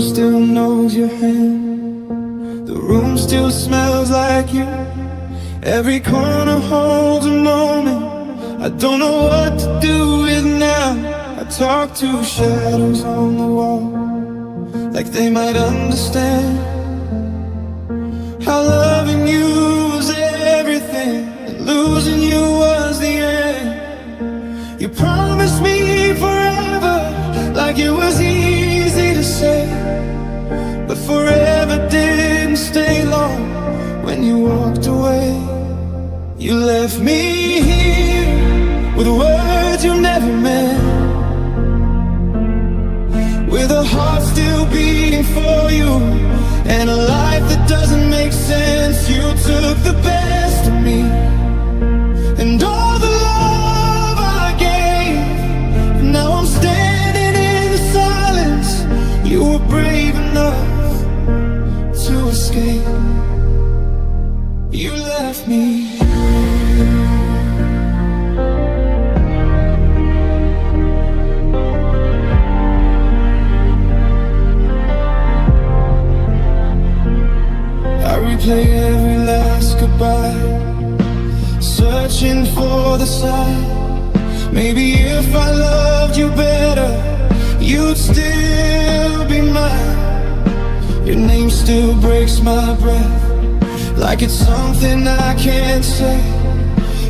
still knows your hand. The room still smells like you. Every corner holds a moment I don't know what to do with now. I talk to shadows on the wall, like they might understand how loving you was everything and losing you was the end. You promised me forever, like it was easy to say, but forever didn't stay long. When you walked away, you left me here with words you never meant, with a heart still beating for you, and a life that doesn't make sense. You took the best of me and all the love I gave. Now I'm standing in the silence. You were brave enough to escape. You left me. Play every last goodbye, searching for the sign. Maybe if I loved you better, you'd still be mine. Your name still breaks my breath, like it's something I can't say.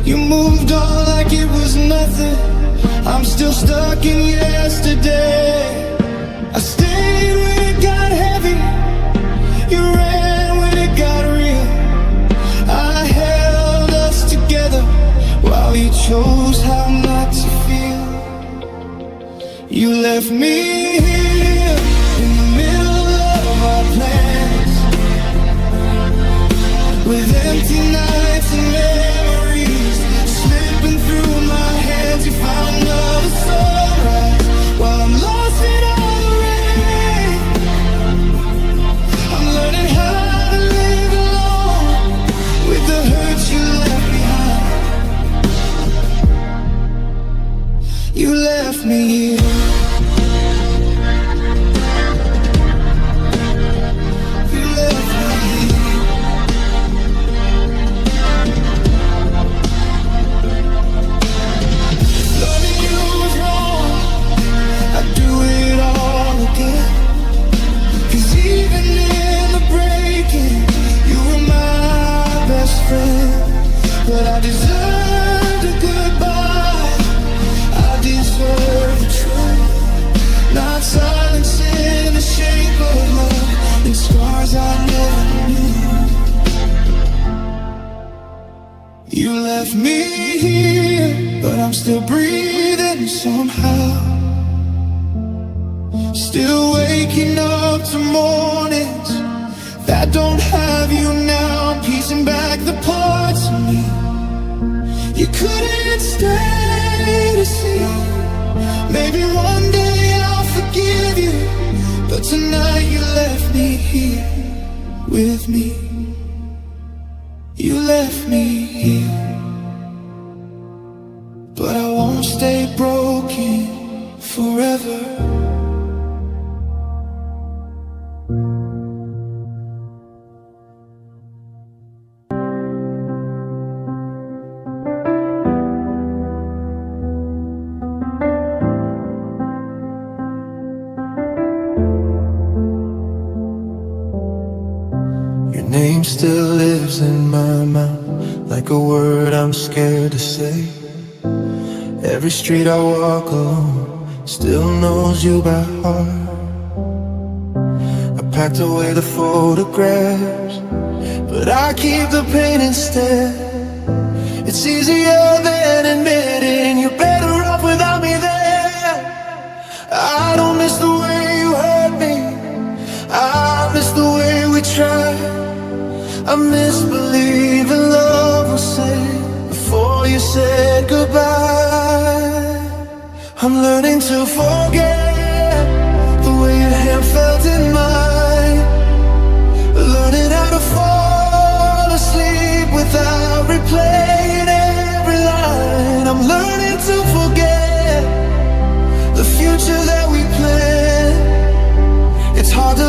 You moved on like it was nothing. I'm still stuck in yesterday. I stayed when it got heavy. You ran when it got real. I held us together while you chose how not to feel. You left me here in the middle of our plans, with empty nights and memories slipping through my hands. You found another sunrise while I'm lost in all the rain. I'm learning how to live alone with the hurt you left behind. You left me here. You left me here. Loving you was wrong. I'd do it all again. 'Cause even in the breaking, you were my best friend. But I deserved a goodbye. I deserve the truth, not silence in the shape of love and scars I never knew. You left me here, but I'm still breathing somehow. Still waking up to mornings that don't have you now. I'm piecing back the parts of me you couldn't stay to see. Maybe one day I'll forgive you, but tonight you left me here with me. You left me here, but I won't stay broken forever. Your name still lives in my mouth, like a word I'm scared to say. Every street I walk alone still knows you by heart. I packed away the photographs, but I keep the pain instead. It's easier than admitting you're better off without me there. I don't miss the way you hurt me, I miss the way we tried. I miss believing love was safe before you said goodbye. I'm learning to forget the way your hand felt in mine, learning how to fall asleep without replaying every line. I'm learning to forget the future that we planned. It's hard to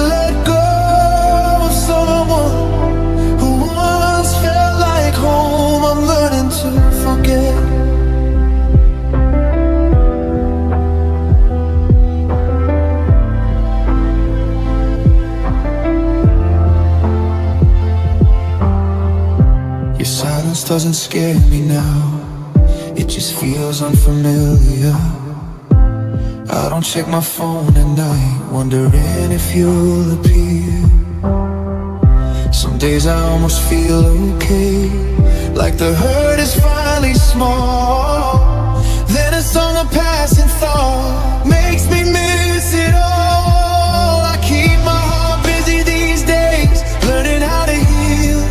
past doesn't scare me now. It just feels unfamiliar. I don't check my phone at night, wondering if you'll appear. Some days I almost feel okay, like the hurt is finally small. Then a song of passing thought makes me miss it all. I keep my heart busy these days, learning how to heal.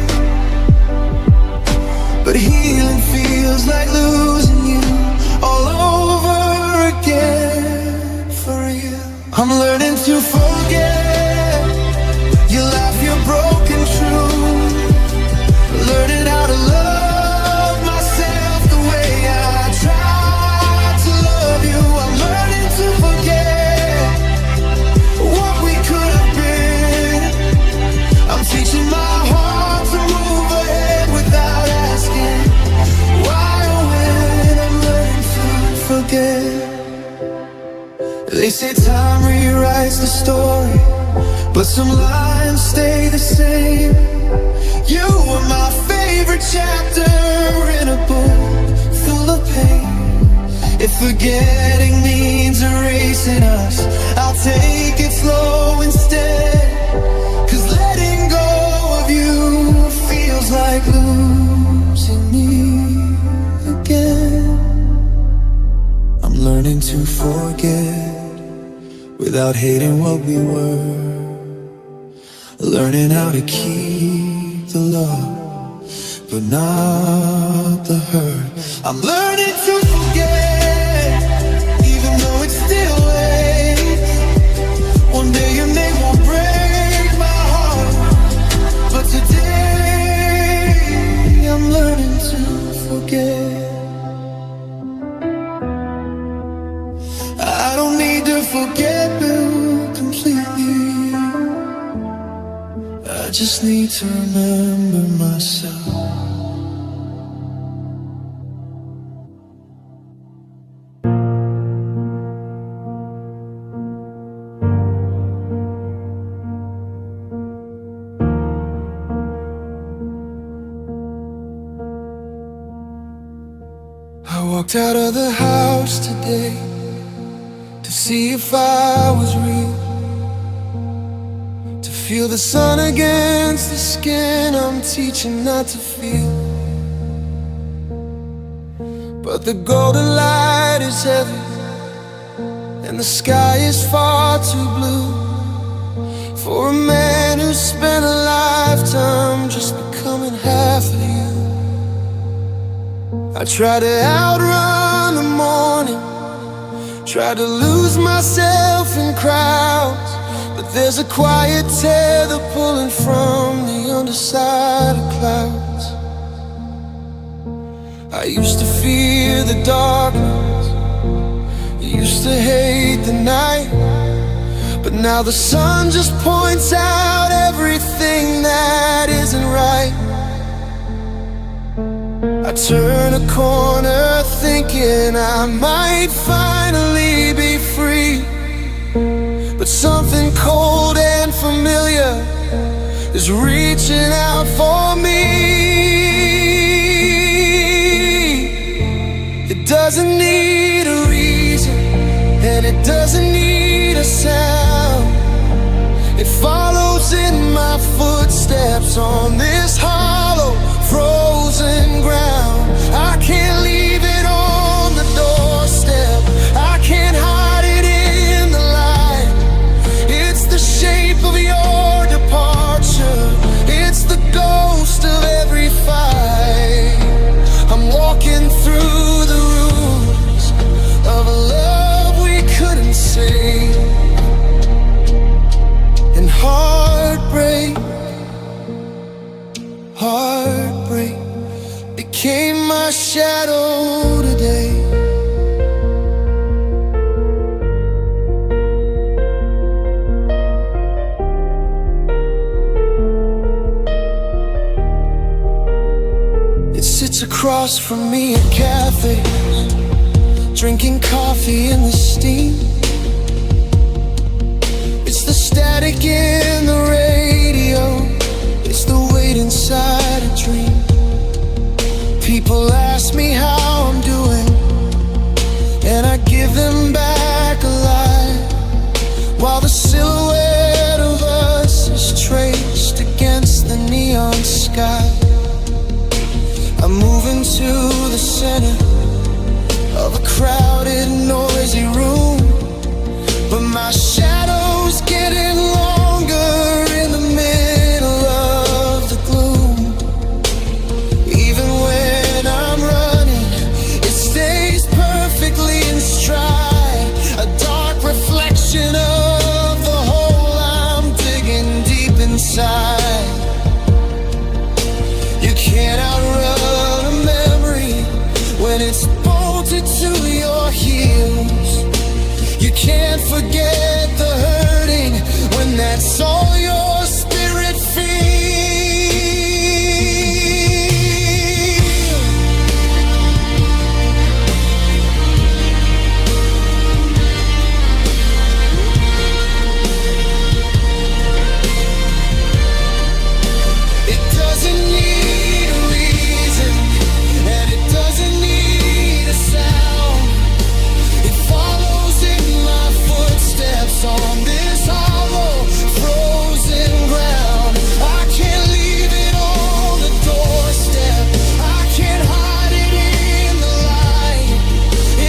But healing feels like losing you all over again, for real. I'm learning to forget your laugh, your broken truth. Learning how to love myself the way I tried to love you. I'm learning to forget what we could have been. I'm teaching my heart to move ahead without asking why or when. I'm learning to forget. They say time rewrites the story, but some lines stay the same. You were my favorite chapter in a book full of pain. If forgetting means erasing us, I'll take it slow instead. 'Cause letting go of you feels like losing me again. I'm learning to forget without hating what we were. Learning how to keep the love, but not the hurt. I'm learning to forget, even though it's still late. One day your name won't break my heart, but today I'm learning to forget. I don't need to forget you completely. I just need to remember myself. I walked out of the house today to see if I was real. Feel the sun against the skin I'm teaching not to feel. But the golden light is heavy and the sky is far too blue for a man who spent a lifetime just becoming half of you. I try to outrun the morning, try to lose myself in crowds, but there's a quiet tether pulling from the underside of clouds. I used to fear the darkness, used to hate the night, but now the sun just points out everything that isn't right. I turn a corner thinking I might finally be free, but something cold and familiar is reaching out for me. It doesn't need a reason, and it doesn't need a sound. It follows in my footsteps on this hollow, frozen ground. I can't leave it on the doorstep, I can't hide it in the light. It's the shape of your departure, it's the ghost of every fight. I'm walking through the ruins of a love we couldn't save. And heartbreak, heartbreak became my shadow today. It sits across from me at cafes, drinking coffee in the steam. It's the static in the radio, it's the weight inside a dream. can't forget the hurting when that's all your spirit feels. It doesn't need a reason, and it doesn't need a sound. It follows in my footsteps on this hollow, frozen ground. I can't leave it on the doorstep. I can't hide it in the light.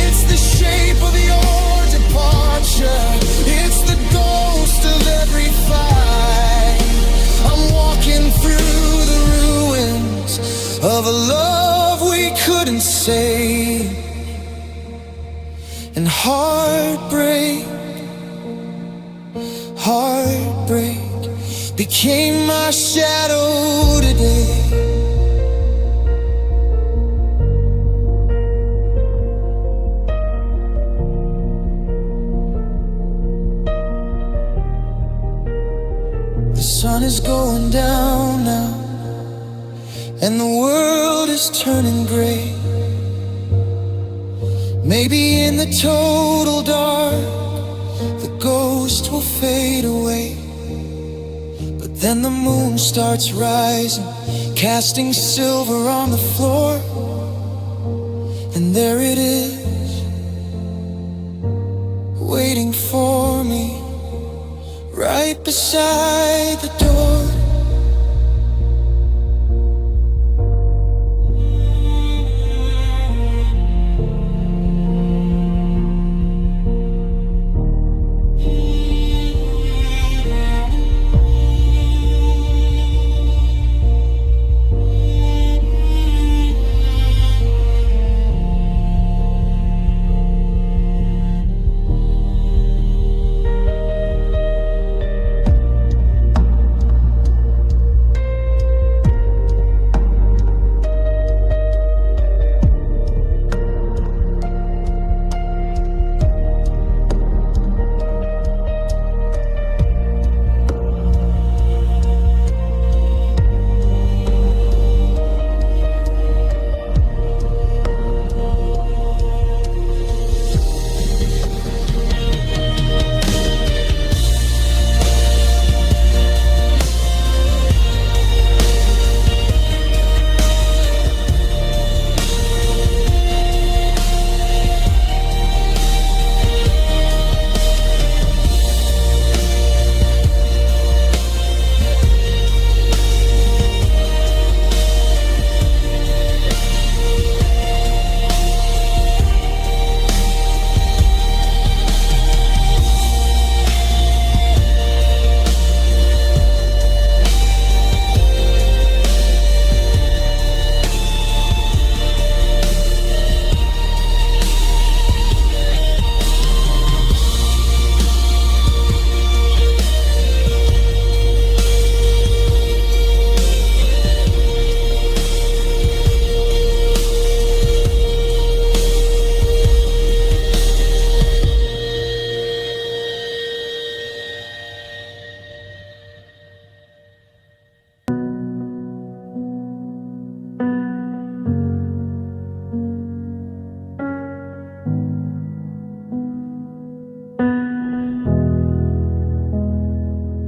It's the shape of your departure. It's the ghost of every fight. I'm walking through the ruins of a love we couldn't save. And heartbreak became my shadow today. The sun is going down now, and the world is turning gray. Maybe in the total dark, the ghost will fade away. But then the moon starts rising, casting silver on the floor. And there it is, waiting for me, right beside the door.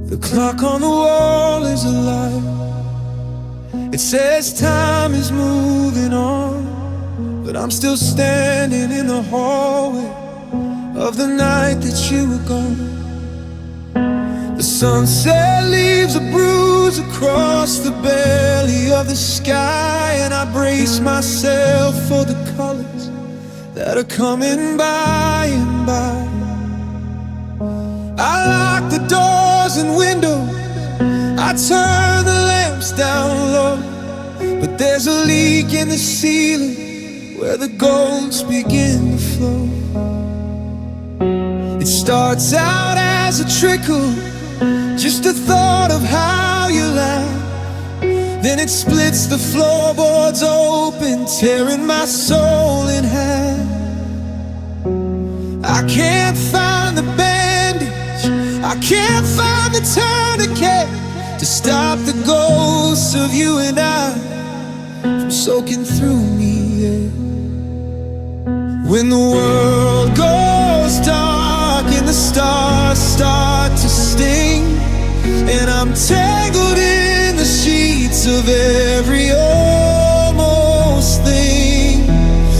The clock on the wall is alive. It says time is moving on, but I'm still standing in the hallway of the night that you were gone. The sunset leaves a bruise across the belly of the sky, and I brace myself for the colors that are coming by and by. I lock the doors and windows, I turn the lamps down low, but there's a leak in the ceiling where the ghosts begin to flow. It starts out as a trickle, just a thought of how you laugh. Then it splits the floorboards open, tearing my soul in half. I can't find can't find the tourniquet to stop the ghosts of you and I from soaking through me, yeah. When the world goes dark and the stars start to sting, and I'm tangled in the sheets of every almost thing.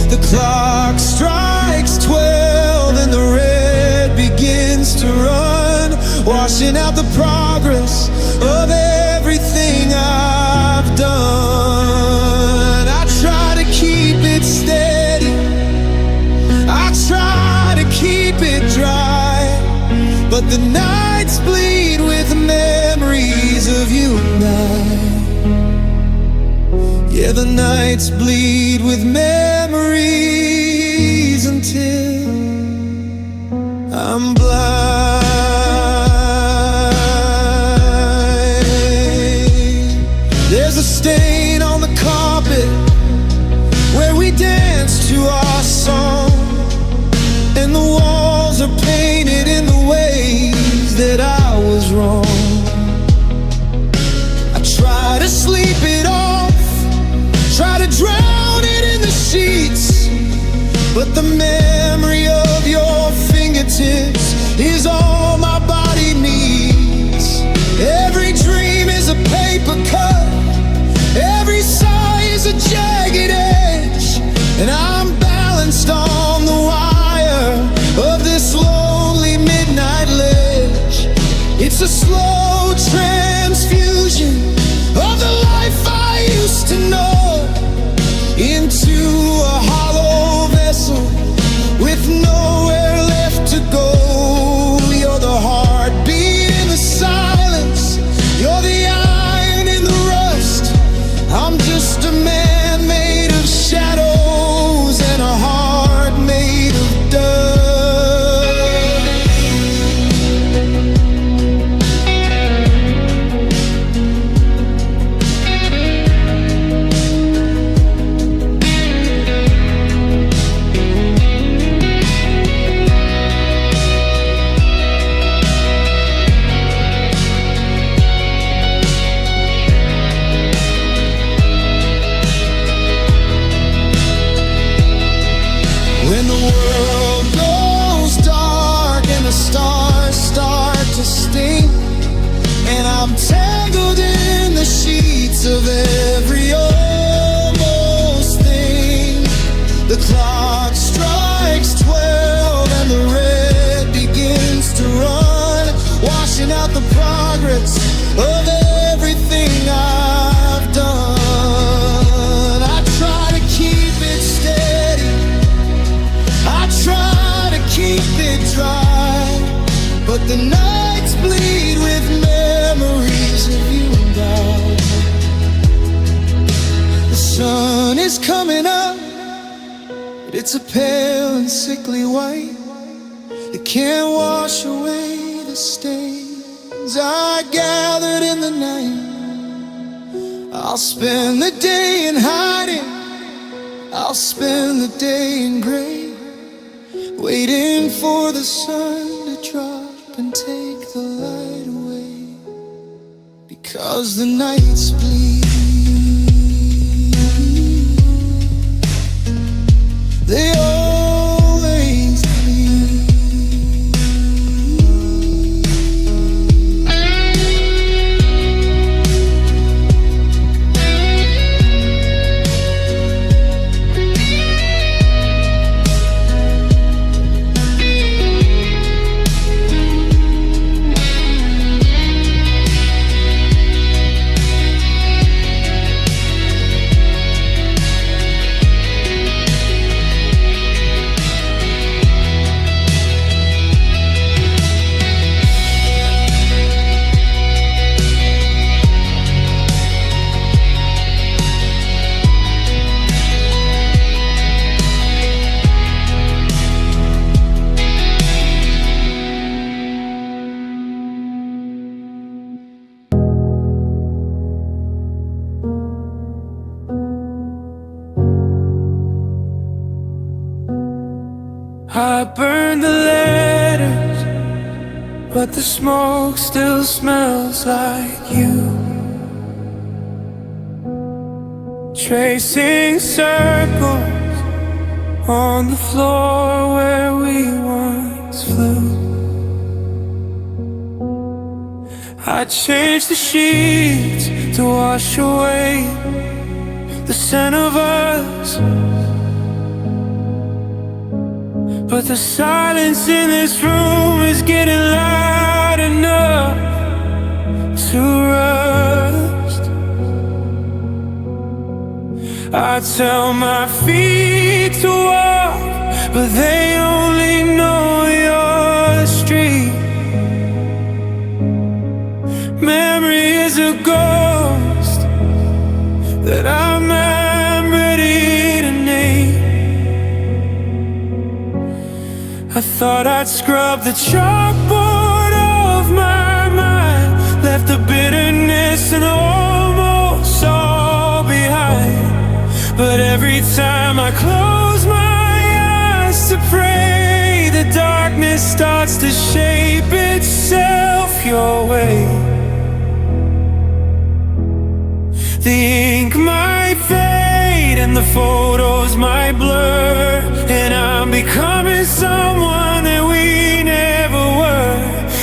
The clock strikes 12 and the red begins to run, washing out the progress of everything I've done. I try to keep it steady, I try to keep it dry, but the nights bleed with memories of you and I. Yeah, the nights bleed with memories until I'm blind. There's a stain on the carpet where we danced to our song, and the walls are painted in the ways that I was wrong. I try to sleep it off, try to drown it in the sheets, but the memory of your fingertips is all my body needs. Every dream is a paper cut, every sigh is a jagged edge, and I'm balanced on the wire of this lonely midnight ledge. It's a slow transfusion of the life I used to know into a hollow vessel with nowhere left to go. You're the heartbeat in the silence, you're the iron in the rust. I'm just a man made of shadows and a heart made of dust. When the world goes dark and the stars start to sting, and I'm tangled in the sheets of every almost thing. The clock strikes 12 and the red begins to run, washing out the progress of everything I've done. I try to keep it steady, I try to keep it dry, but the nights bleed with memories of you and I. The sun is coming up, but it's a pale and sickly white. It can't wash away the stains I gathered in the night. I'll spend the day in hiding, I'll spend the day in gray, waiting for the sun to drop and take the light away, because the nights bleed, they always bleed. I burned the letters but the smoke still smells like you. Tracing circles on the floor where we once flew. I changed the sheets to wash away the scent of us, but the silence in this room is getting loud enough to rust. I tell my feet to walk, but they only know your street. Memory is a ghost that I'm ready to name. I thought I'd scrub the chalkboard off my mind, left the bitterness and almost all behind. But every time I close my eyes to pray, the darkness starts to shape itself your way. The ink might fade and the photos might blur, and I'm becoming someone that we never were.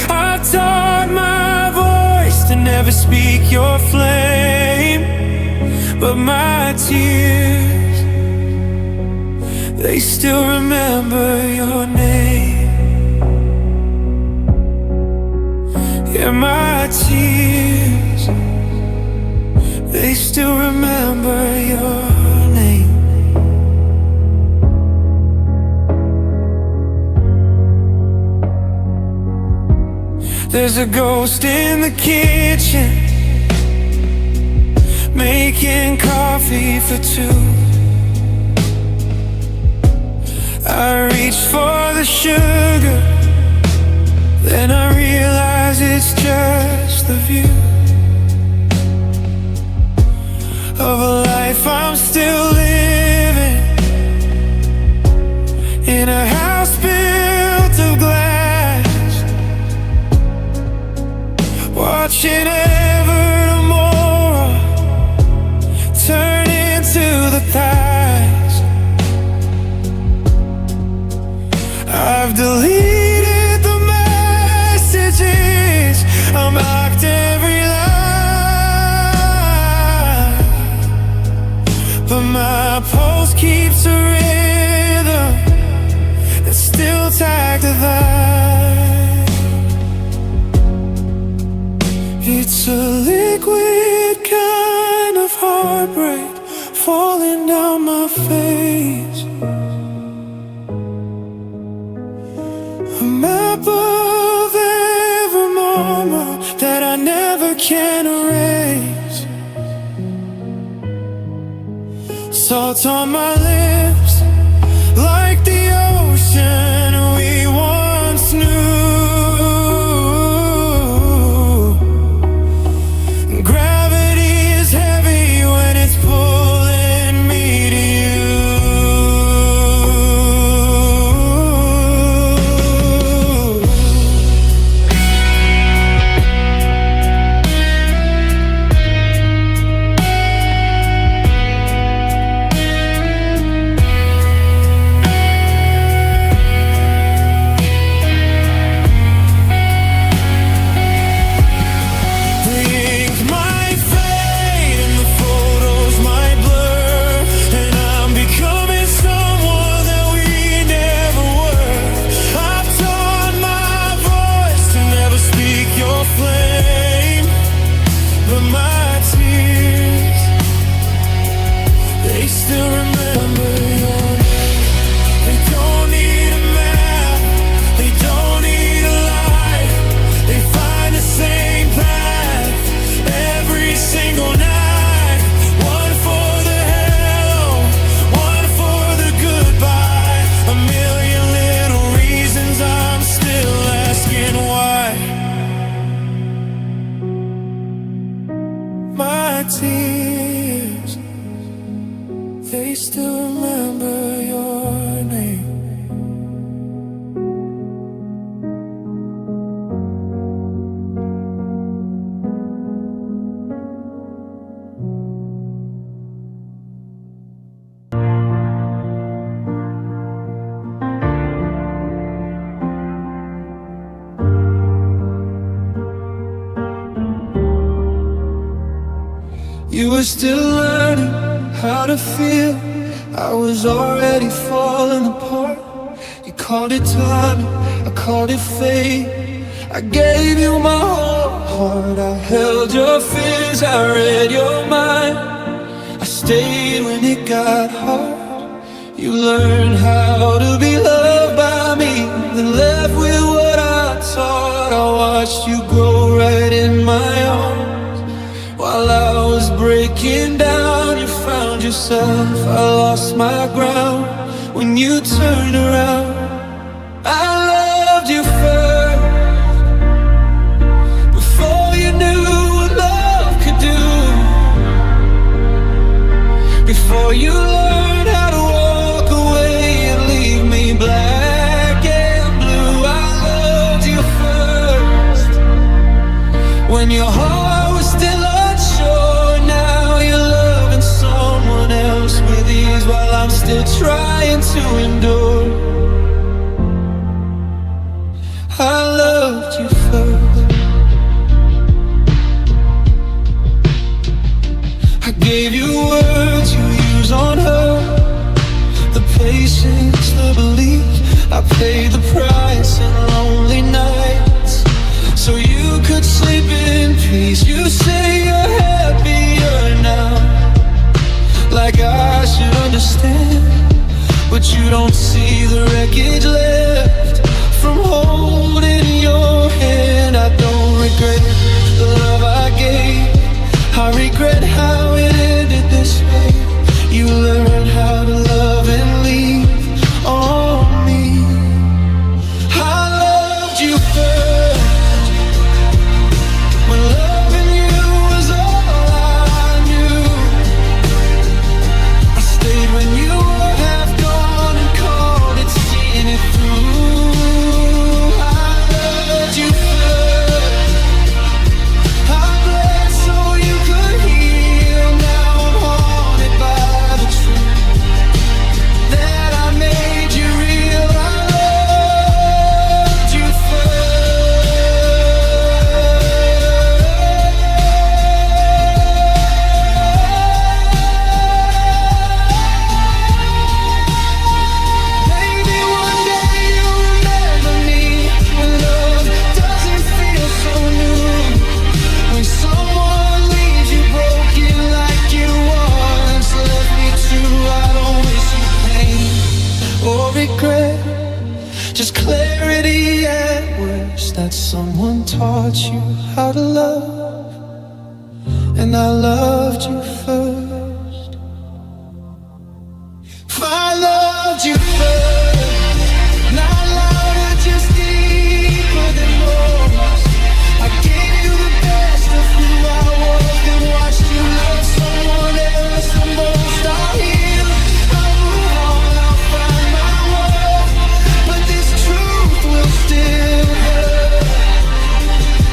I taught my voice to never speak your flame, but my tears, they still remember your name. Yeah, my tears, they still remember your name. There's a ghost in the kitchen, making coffee for two. I reach for the sugar, then I realize it's just the view of a life I'm still living in a house built of glass, watching ever tomorrow turn into the past. I've deleted the messages, I'm blocked every line, but my pulse keeps a rhythm that's still tagged to that. It's a liquid kind of heartbreak falling down my face, a map of every moment that I never can erase. Salt on my lips, like the ocean we once knew. Gravity is heavy when it's pulling me to you. They still remember your name. You were still learning how to feel. I was already falling apart. You called it time, I called it fate. I gave you my whole heart. I held your fears, I read your mind. I stayed when it got hard. You learned how to be loved by me, then left with what I taught. I watched you grow right in my arms. While I was breaking down, you found yourself. I lost my ground when you turned around. I loved you first, before you knew what love could do, before you learned how to walk away and leave me black and blue. I loved you first, when your heart was still unsure. Now you're loving someone else with ease, while I'm still trying to endure. I loved you first. I gave you words you use on her, the patience, the belief. I paid the price in lonely nights, so you could sleep in peace. You say you're happier now, like I should understand, but you don't see the wreckage left from holding your hand. I don't regret the love I gave, I regret how it ended this way. You learned how to love and leave on me. I loved you first, when loving you was all I knew. I stayed when you were half gone and called it seeing it through. I loved you first, I bled so you could heal. Now I'm haunted by the truth that I made you real. I loved you Maybe one day you'll remember me, when love doesn't feel so new, when someone leaves you broken like you once left me to. I don't wish you pain or regret, just clarity at worst, that someone taught you how to love, and I loved you first. I loved you first, not louder, just deeper than most. I gave you the best of who I was, then watched you love someone else the most. I'll heal, I'll move on, I'll find my worth, but this truth will still hurt.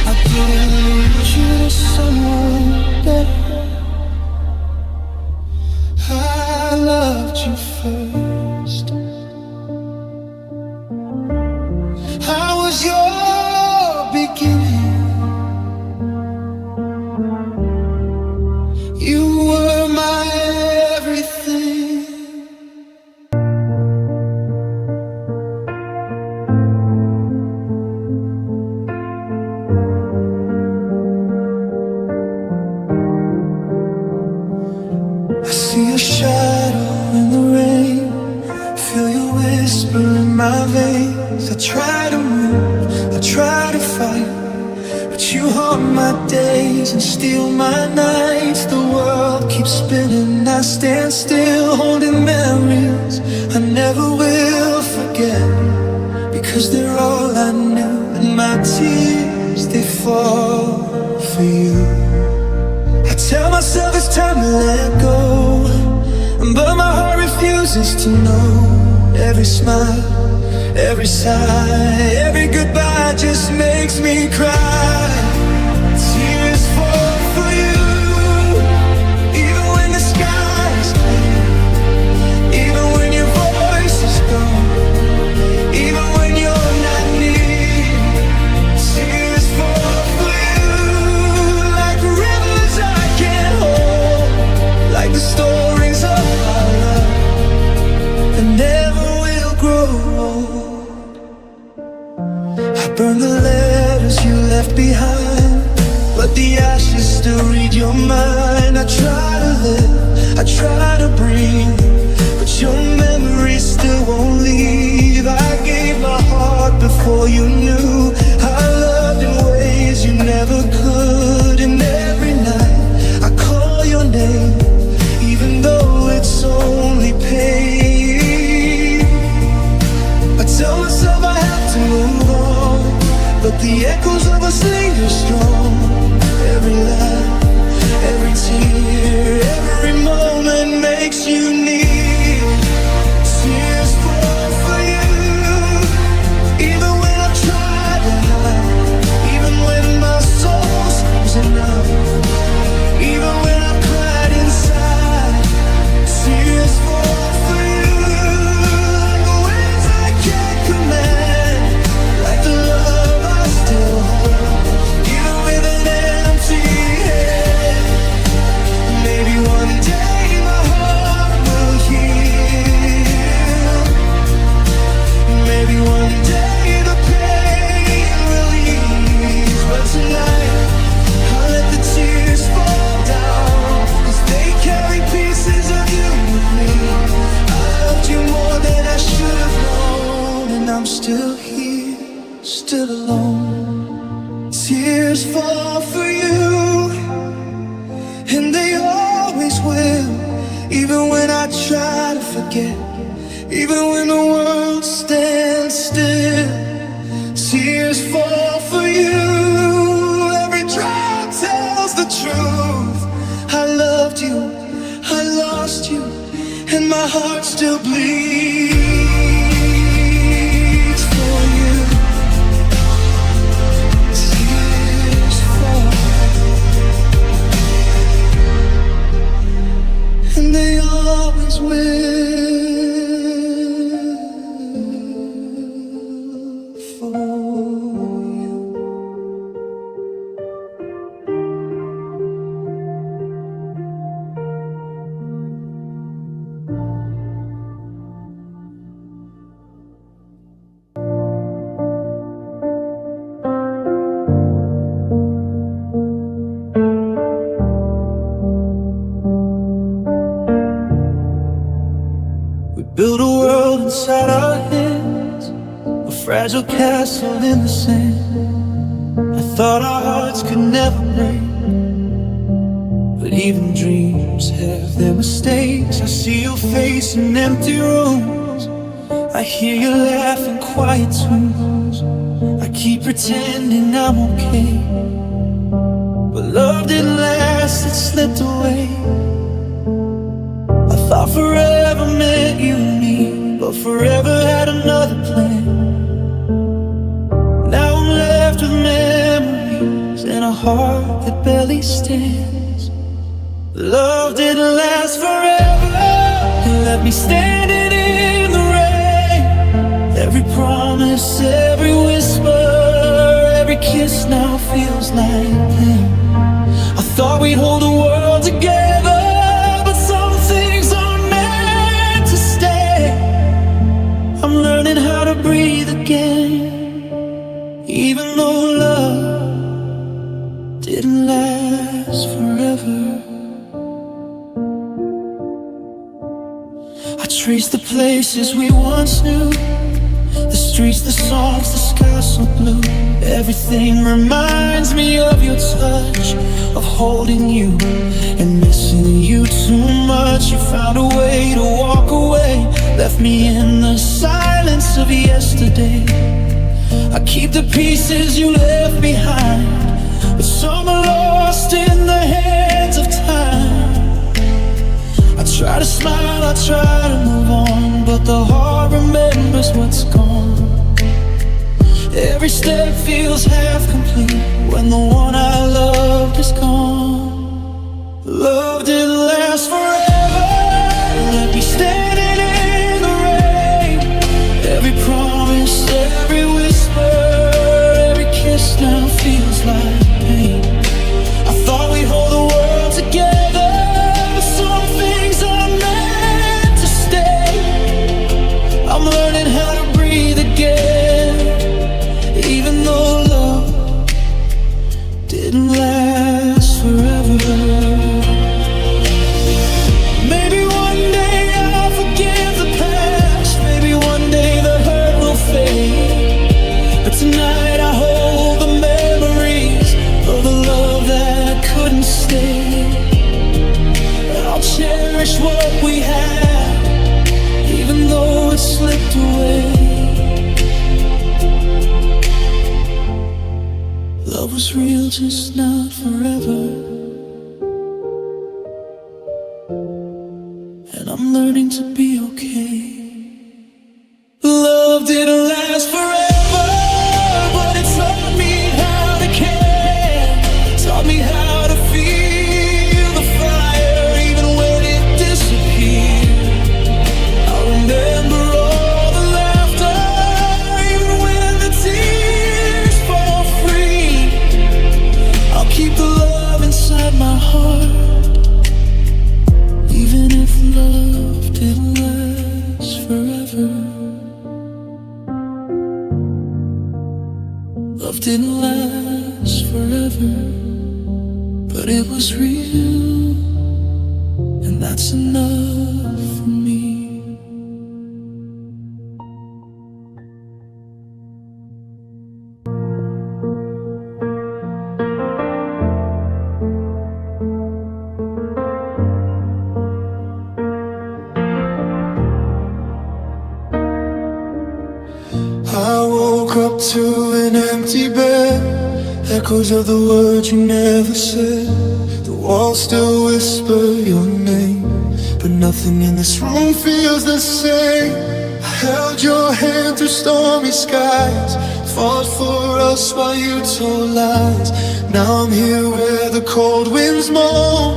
I didn't lose you to someone better. I loved you first. I was your beginning. You were my everything. I see a shadow in the rain, feel your whisper in my veins. I try to move, I try to fight, but you haunt my days and steal my nights. The world keeps spinning, I stand still, holding memories I never will forget, because they're all I knew, and my tears, they fall for you. I tell myself it's time to let go, but my heart refuses to know. Every smile, every sigh, every goodbye just makes me cry. Tears fall for you, even when the sky's clear, even when your voice is gone, even when you're not near. Tears fall for you, like rivers I can't hold. will. Even when I try to forget, even when the world stands still, tears fall for you. Every drop tells the truth. I loved you, I lost you, and my heart still bleeds for you. Tears fall, and they always will. Build a world inside our heads, a fragile castle in the sand. I thought our hearts could never break, but even dreams have their mistakes. I see your face in empty rooms, I hear you laugh in quiet tunes. I keep pretending I'm okay, but love didn't last, it slipped away. I thought forever meant you and me, but forever had another plan. Now I'm left with memories and a heart that barely stands. Love didn't last forever, it left me standing in the rain. Every promise, every whisper, every kiss now feels like pain. I thought we'd hold the world together, learning how to breathe again, even though love didn't last forever. I trace the places we once knew, the streets, the songs, the sky so blue. Everything reminds me of your touch, of holding you and missing you too much. You found a way to walk away, left me in the silence of yesterday. I keep the pieces you left behind, but some are lost in the hands of time. I try to smile, I try to move on, but the heart remembers what's gone. Every step feels half complete when the one I loved is gone. Love didn't last forever, let me standing in the rain. Every promise, every whisper, every kiss now feels like pain. I thought we'd hold the world together, but some things are meant to stay. I'm learning how to breathe again, even though love didn't last forever. Maybe one day I'll forgive the past, maybe one day the hurt will fade, but tonight I hold the memories of the love that couldn't stay. I'll cherish what we had, even though it slipped away. Love was real, just not forever, and I'm learning to be okay. Love didn't last forever, but it taught me how to care. Taught me how to feel the fire, even when it disappeared. I remember all the laughter, even when the tears fall free. I'll keep the love inside my heart, even if love didn't last to an empty bed, echoes of the words you never said. The walls still whisper your name, but nothing in this room feels the same. I held your hand through stormy skies, fought for us while you told lies. Now I'm here where the cold winds moan,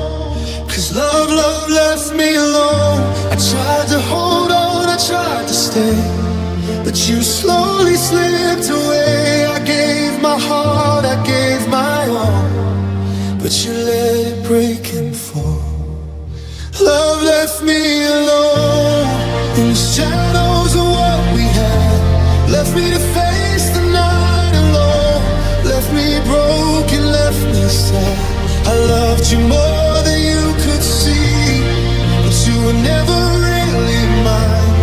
'cause love left me alone. I tried to hold on, I tried to stay, but you slowly slipped away. I gave my heart, I gave my all, but you let it break and fall. Love left me alone in the shadows of what we had. Left me to face the night alone. Left me broken, left me sad. I loved you more than you could see, but you were never really mine.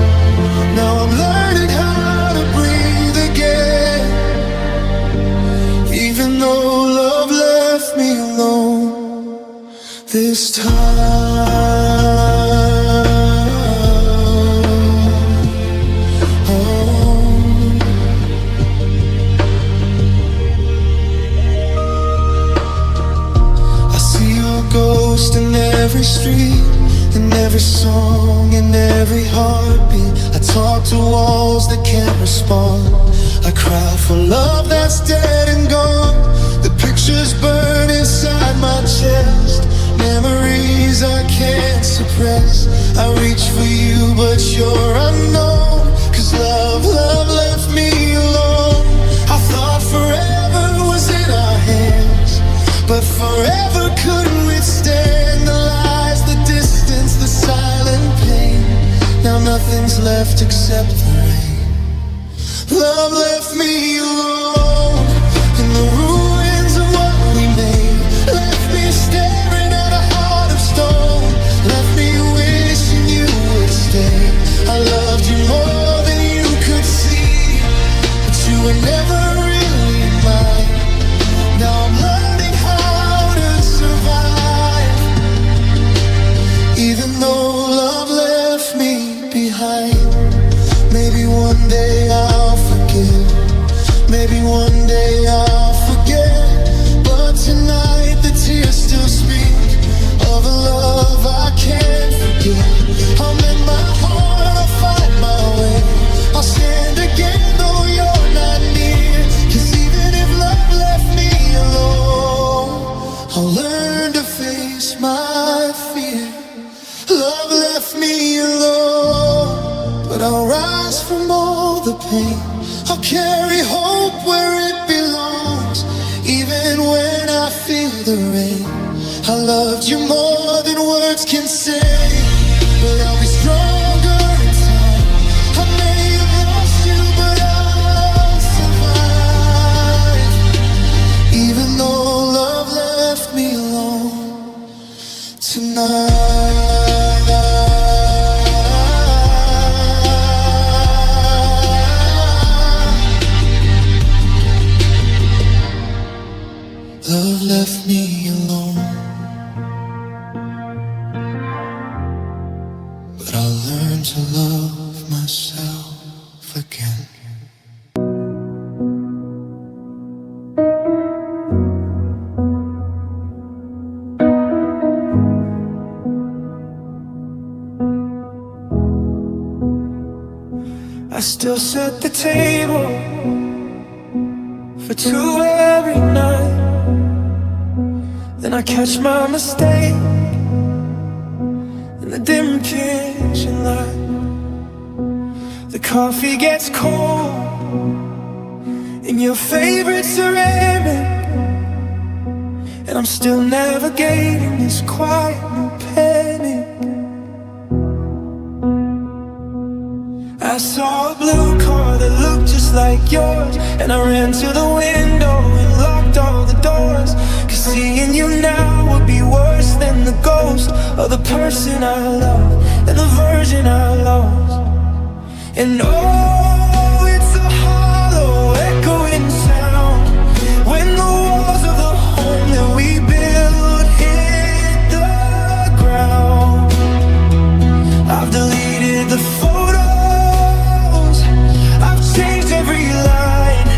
Now I'm learning how to breathe again, even though love left me alone this time. I see your ghost in every street, in every song, in every heartbeat. I talk to walls that can't respond. I cry for love that's dead and gone. The pictures burn inside my chest, memories I can't suppress. I reach for you, but you're unknown, 'cause love left me alone. I thought forever was in our hands, but forever couldn't withstand the lies, the distance, the silent pain. Now nothing's left except the rain. Love left me alone in the ruins of what we made. Left me staring at a heart of stone. Left me wishing you would stay. I loved you more than you could see, but you were never really mine. Now I'm learning how to survive, even though love left me behind. Maybe one day I'll forgive, maybe one day I'll forget, but tonight the tears still speak of a love I can't forget. I'll mend my heart, I'll find my way, I'll stand again though you're not near. 'Cause even if love left me alone, I'll learn to face my fear. Love left me alone, but I'll rise from all the pain. I'll carry hope where it belongs, even when I feel the rain. I loved you more than words can say, but I'll be stronger in time. I may have lost you, but I'll survive, even though love left me alone tonight. Love left me alone, but I'll learn to love myself again. I still set the table for two every night. Then I catch my mistake in the dim kitchen light. The coffee gets cold in your favorite ceramic, and I'm still navigating this quiet new panic. I saw a blue car that looked just like yours, and I ran to the window and locked all the doors. 'Cause seeing you now would be worse than the ghost of the person I love and the version I lost. And oh, it's a hollow echoing sound when the walls of the home that we built hit the ground. I've deleted the photos, I've changed every line,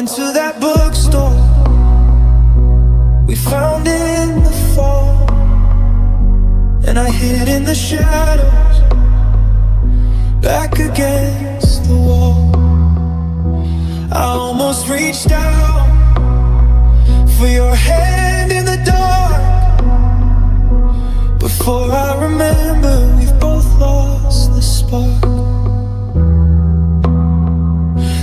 went to that bookstore we found in the fall, and I hid in the shadows back against the wall. I almost reached out for your hand in the dark. Before I remember, we've both lost the spark.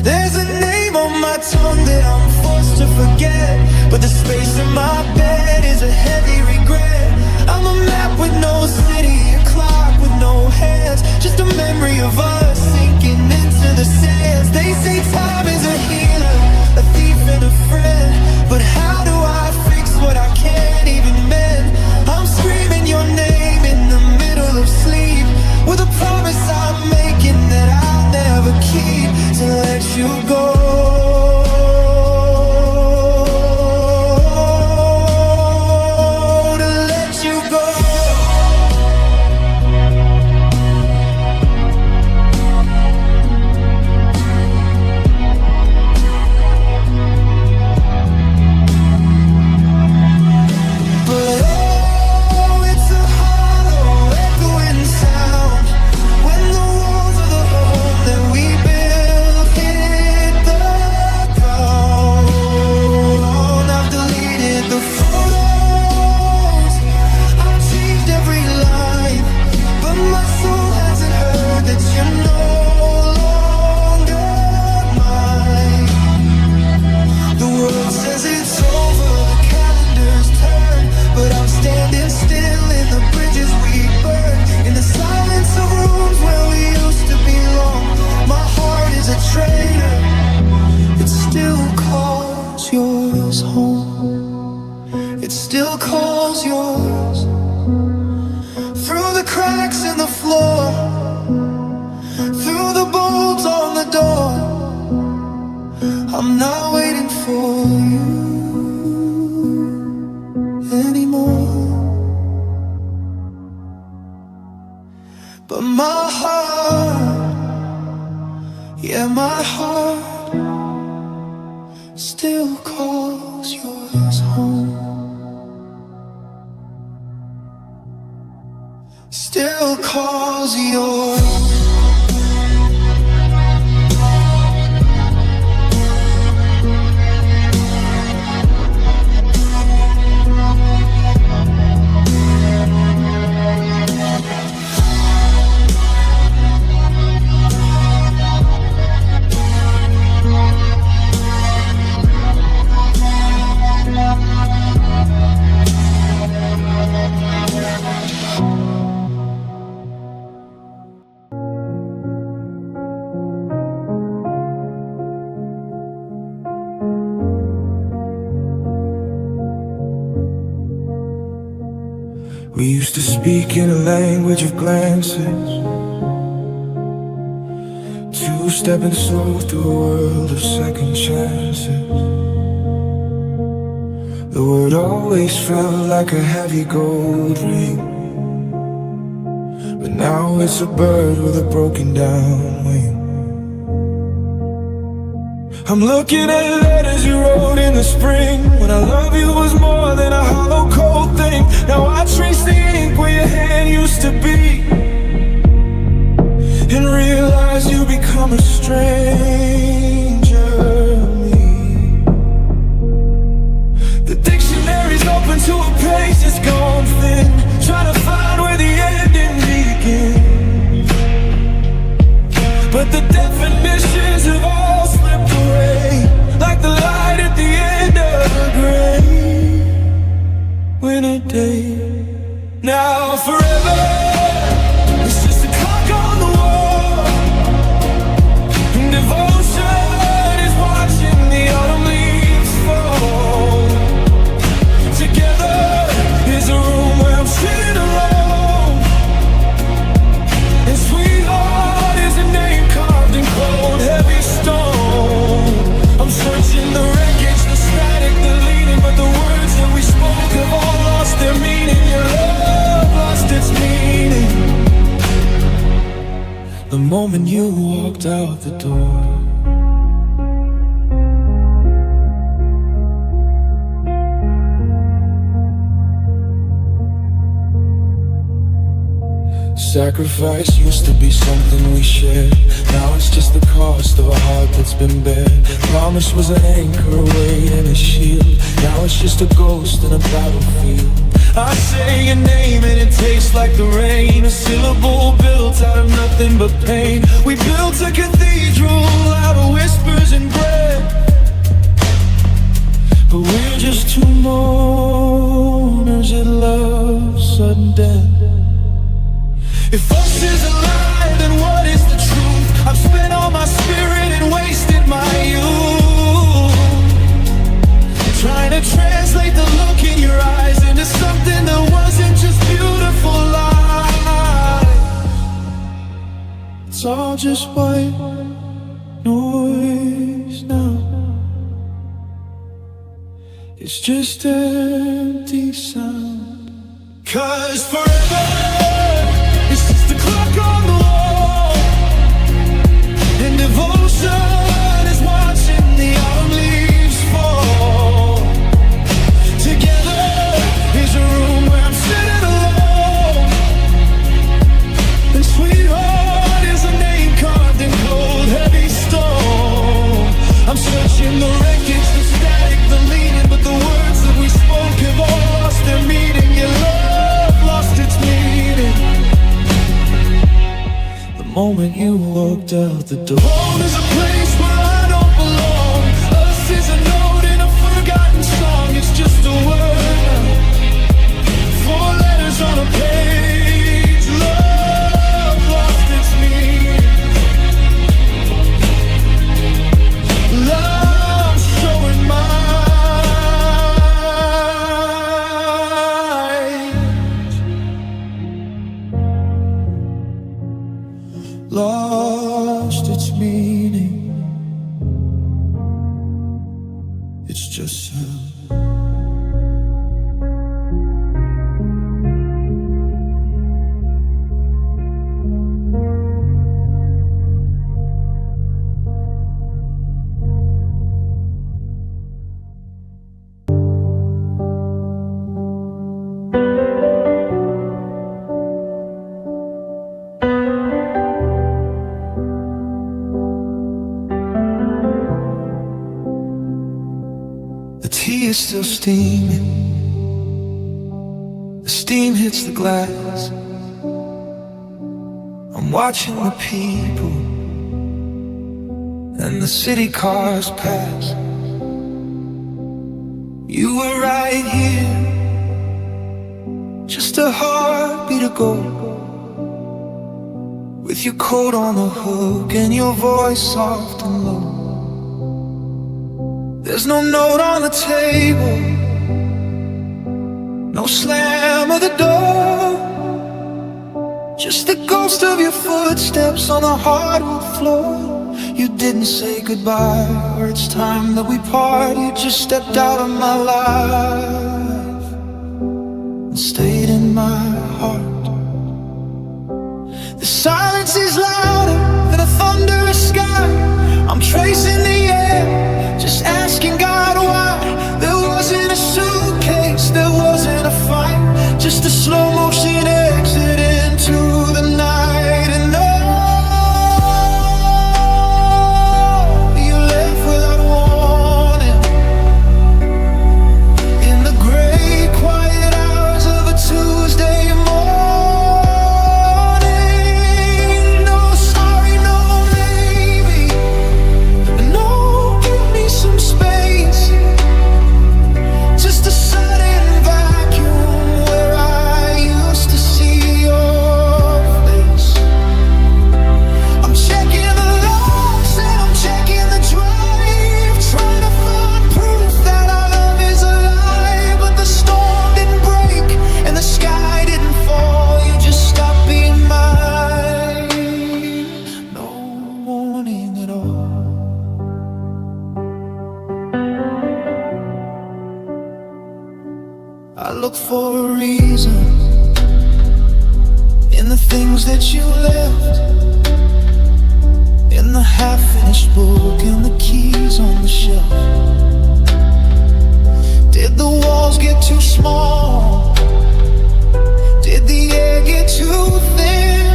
There's a name on my tongue that I'm forced to forget, but the space in my bed is a heavy regret. I'm a map with no city, a clock with no hands, just a memory of us sinking into the sands. They say time is a healer, a thief and a friend, but how do I fix what I can't even mend? I'm screaming your name in the middle of sleep, with a promise I'm making that I'll never keep, to let you go. I'm not waiting for you anymore, but my heart, yeah, my heart still calls yours home, still calls yours. We used to speak in a language of glances, two-stepping slow through a world of second chances. The word always felt like a heavy gold ring, but now it's a bird with a broken down wing. I'm looking at letters you wrote in the spring, when I love you was more than a hollow cold thing. Now I trace the ink where your hand used to be, and realize you become a stranger to me. The dictionary's open to a page that's gone thin, trying to find where the ending begins, but the definitions have all slipped away, like the light at the end of a gray winter day. Now forever, it's just a clock on the wall, and devotion is watching the autumn leaves fall. Together is a room where I'm sitting alone, and sweetheart is a name carved in cold, heavy stone. I'm searching the wreckage, the static, the leading, but the words that we spoke have all lost their meaning. Your love lost its meaning the moment you walked out the door. Sacrifice used to be something we shared. Now it's just the cost of a heart that's been bare. Promise was an anchor, a weight and a shield. Now it's just a ghost in a battlefield. I say your name and it tastes like the rain. A syllable built out of nothing but pain. We built a cathedral out of whispers and bread, but we're just two mourners at love's sudden death. If us is a lie, then what is the truth? I've spent all my spirit and wasted my youth, trying to translate the look in your eyes into something that wasn't just beautiful lies. It's all just white noise now. It's just empty sound. 'Cause forever it's just the clock on the wall, and devotion is watching the autumn leaves fall. Together is a room where I'm sitting alone, and sweetheart is a name carved in cold, heavy stone. I'm searching the wreckage, the static, the leaning, but the words that we spoke have all lost their meaning. Your love lost its meaning the moment you walked out the door. Home is a place where I don't belong. Us is a note in a forgotten song. It's just a word, 4 letters on a page. Love lost its meaning. Love showing lost its meaning. It's just sound. The tea is still steaming. The steam hits the glass. I'm watching the people and the city cars pass. You were right here, just a heartbeat ago, with your coat on the hook and your voice soft and low. There's no note on the table, no slam of the door, just the ghost of your footsteps on the hardwood floor. You didn't say goodbye or it's time that we part. You just stepped out of my life and stayed in my heart. The silence is louder than a thunderous sky. I'm tracing the air, just asking God why. There wasn't a suitcase, there wasn't a fight, just a slow motion exit into the night. And you left without warning, in the gray quiet hours of a Tuesday morning. No sorry, no maybe, no give me some space, just a sudden vacuum where I used to see your face. I'm checking the logs and I'm checking the drive, trying to find proof that our love is alive. But the storm didn't break and the sky didn't fall. You just stopped being mine. No warning at all. I look for a reason in the things that you left, in the half-finished book and the keys on the shelf. Did the walls get too small? Did the air get too thin?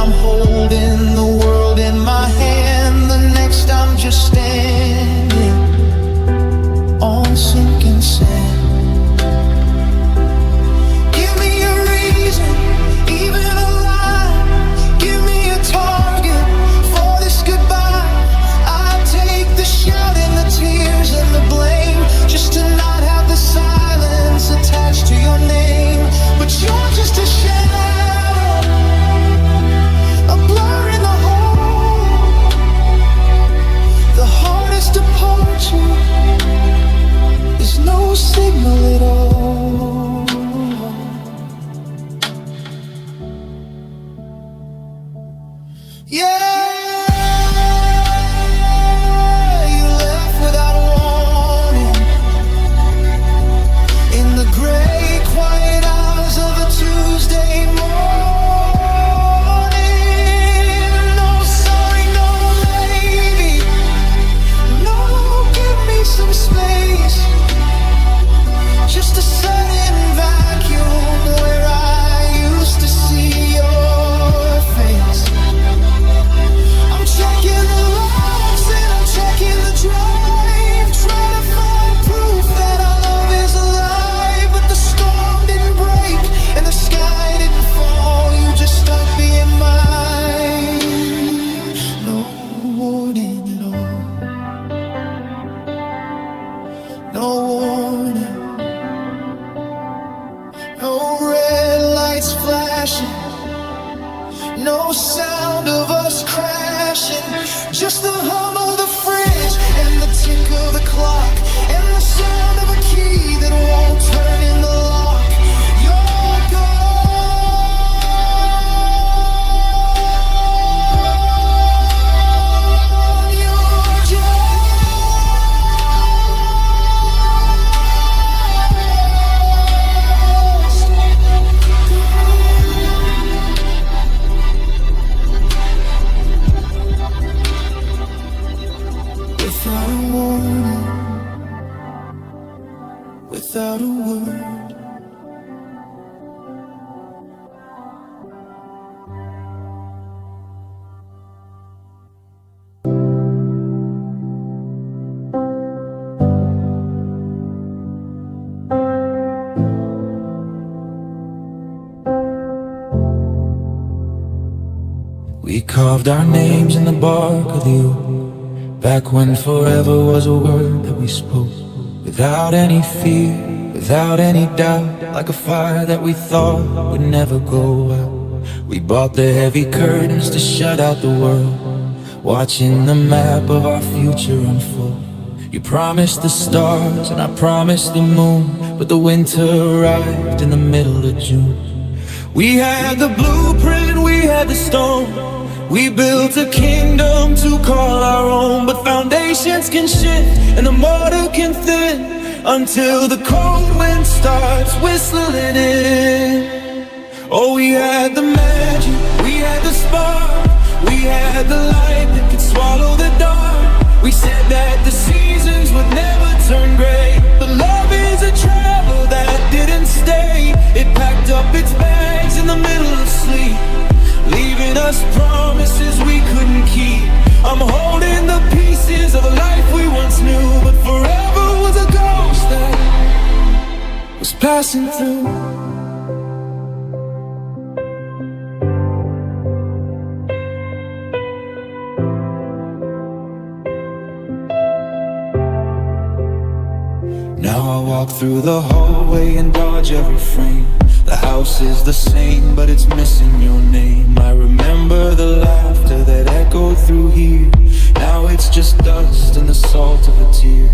I'm holding the world in my hand, the next I'm just standing on sinking sand. Give me a reason, even a lie. Give me a target for this goodbye. I'll take the shout and the tears and the blame, just to not have the silence attached to your name. But you're just a shadow, a blur in the hole. The hardest departure is no signal at all. Yeah. No sound of us crashing, just the hum of the fridge and the tick of the clock and the sound of a key that won't turn in the lock. You're gone, you're without a word. We carved our names in the bark of the oak, back when forever was a word that we spoke. Without any fear, without any doubt, like a fire that we thought would never go out. We bought the heavy curtains to shut out the world, watching the map of our future unfold. You promised the stars and I promised the moon, but the winter arrived in the middle of June. We had the blueprint, we had the stone, we built a kingdom to call our own. But foundations can shift and the mortar can thin, until the cold wind starts whistling in. Oh, we had the magic, we had the spark, we had the light that could swallow the dark. We said that the seasons would never turn gray, but love is a travel that didn't stay. It packed up its bags in the middle of sleep, leaving us promises we couldn't keep. I'm holding the pieces of a life we once knew, but forever was a ghost that was passing through. Now I walk through the hallway and dodge every frame. The house is the same, but it's missing your name. I remember the laughter that echoed through here. Now it's just dust and the salt of a tear.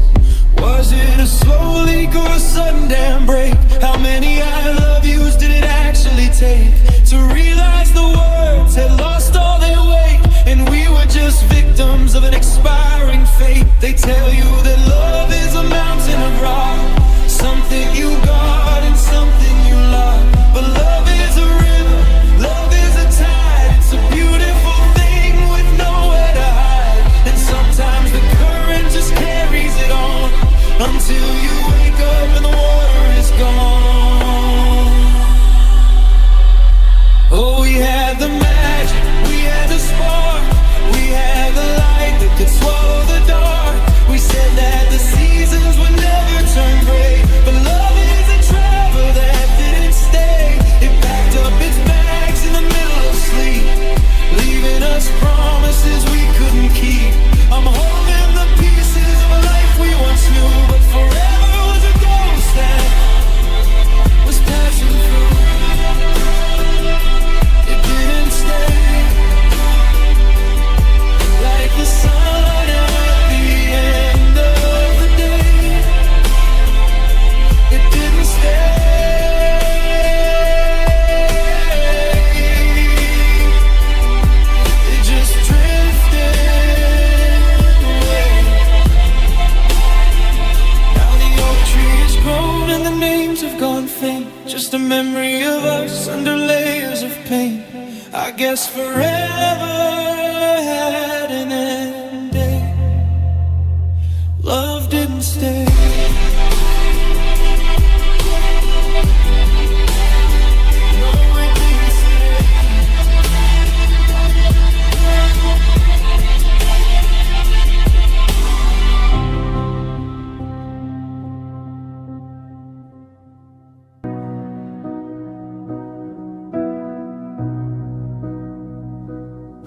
Was it a slow leak or a sudden damn break? How many I love yous did it actually take to realize the words had lost all their weight, and we were just victims of an expiring fate? They tell you that love is a mountain of rock, something you got and something you lost. But love is a river, love is a tide, it's guess forever had an ending. Love didn't stay.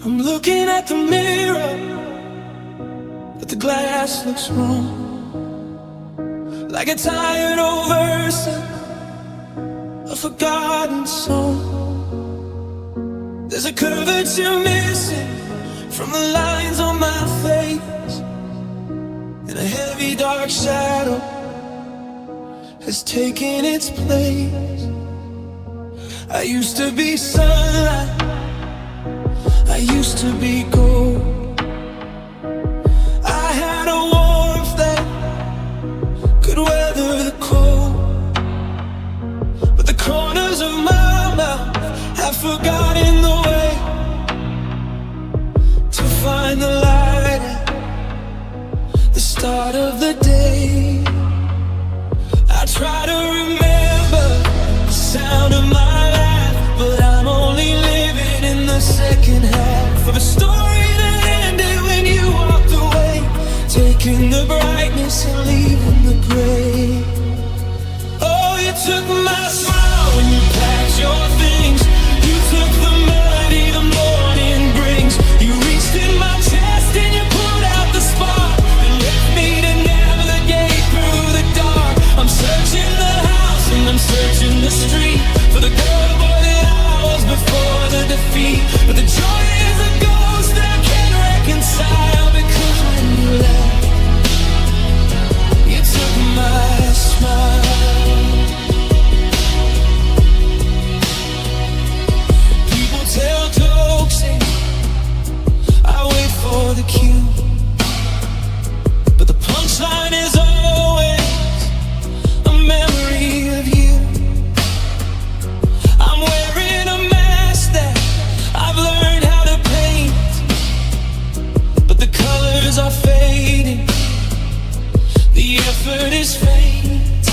I'm looking at the mirror, but the glass looks wrong. Like a tired old verse, a forgotten song. There's a curvature missing from the lines on my face, and a heavy dark shadow has taken its place. I used to be sunlight, I used to be gold. I had a warmth that could weather the cold, but the corners of my mouth have forgotten the way to find the light at the start of the day. I try to remember the sound of my life, but I'm only living in the second half of a story that ended when you walked away, taking the brightness and leaving the gray. Oh, you took my smile when you packed your things. You took the melody the morning brings. You reached in my chest and you pulled out the spark and left me to navigate through the dark. I'm searching the house and I'm searching the street for the girl boy that I was before the defeat. But the joy is a ghost that I can't reconcile, because when you left, you took my smile. People tell jokes and I wait for the cue, but the punchline is always a memory of you. I'm wearing a mask that I've learned how to paint, but the colors are fading, the effort is faint.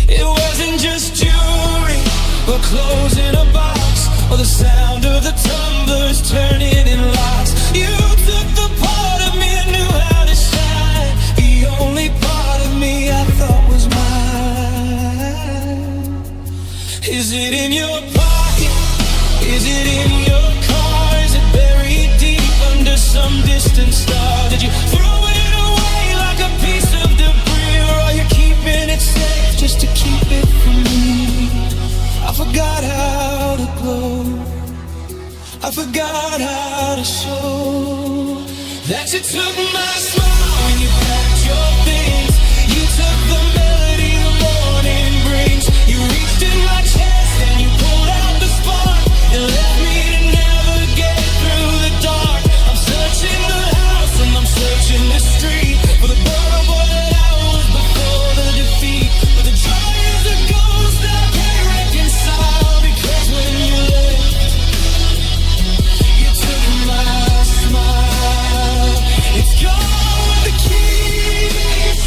It wasn't just jewelry or clothes in a box, or the sound of the tumblers turning in locks. You took the part of me I knew how to shine, the only part of me I thought was mine. Is it in your pocket? Is it in your car? Is it buried deep under some distant star? Did you throw it away like a piece of debris, or are you keeping it safe just to keep it from me? I forgot how to glow, I forgot how to show that you took my smile when you packed your things. You took the melody the morning brings. You reached in my chest and you pulled out the spark and left me to navigate through the dark. I'm searching the house and I'm searching the street for the girl boy that I was before the defeat. But the joy is a ghost that I can't reconcile, because when you left, you took my smile. It's gone with the keys.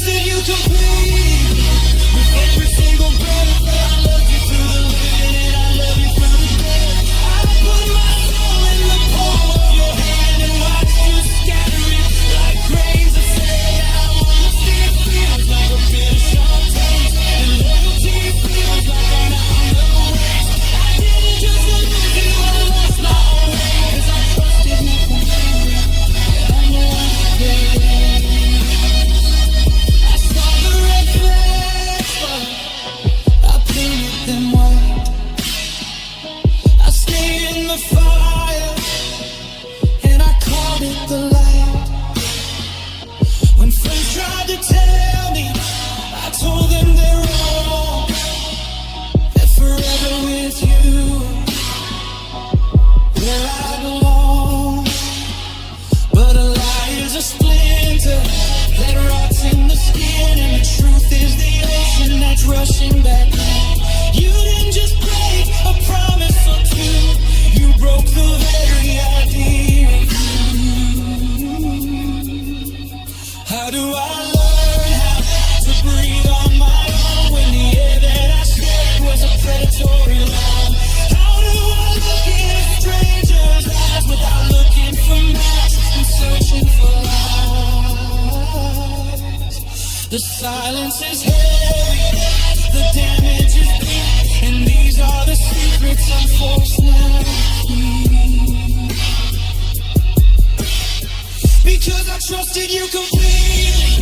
trusted you completely. With every single breath, I love you through the living and I love you through the death. I put my soul in the palm of your hand and watch you scatter it like grains of sand. I wanna see it feels like a bit of sharp taste, and loyalty feels like a mountain of waste. I didn't just lose you, I lost my way, 'cause I trusted you completely. I know I did. I saw the red flags, but I painted them white. I stayed in the fire and I called it the light. When friends tried to tell me, I told them they're wrong. That forever with you, where I belong. But a lie is a splinter that rots in the skin, and the truth is the ocean that's rushing back in. You didn't just break a promise or two, you broke the very idea of you. How do I learn how to breathe on my own when the air that I shared was a predatory line? How do I look in a stranger's eyes without looking for match and searching for lies? The silence is heavy, the damage is deep, and these are the secrets I'm forced now to keep. Because I trusted you completely.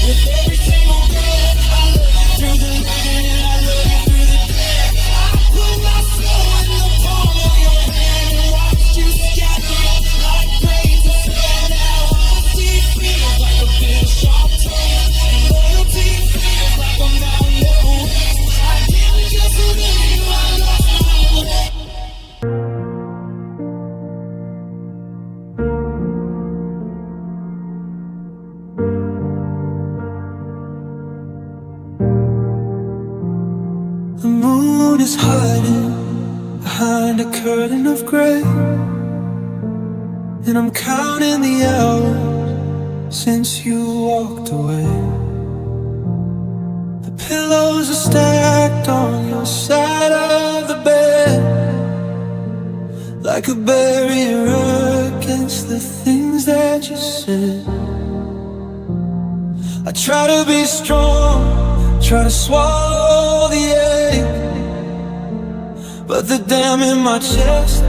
With every single breath, I love you through the living and I love you through the death. I put my soul in the palm of your hand and watched you scatter it like grains of sand. Now honesty feels like a bit of sharp taste, and loyalty feels like a mountain of waste. I didn't just lose you, I lost my way. The moon is hiding behind a curtain of gray, and I'm counting the hours since you walked away. The pillows are stacked on your side of the bed, like a barrier against the things that you said. I try to be strong, try to swallow the ache, but the dam in my chest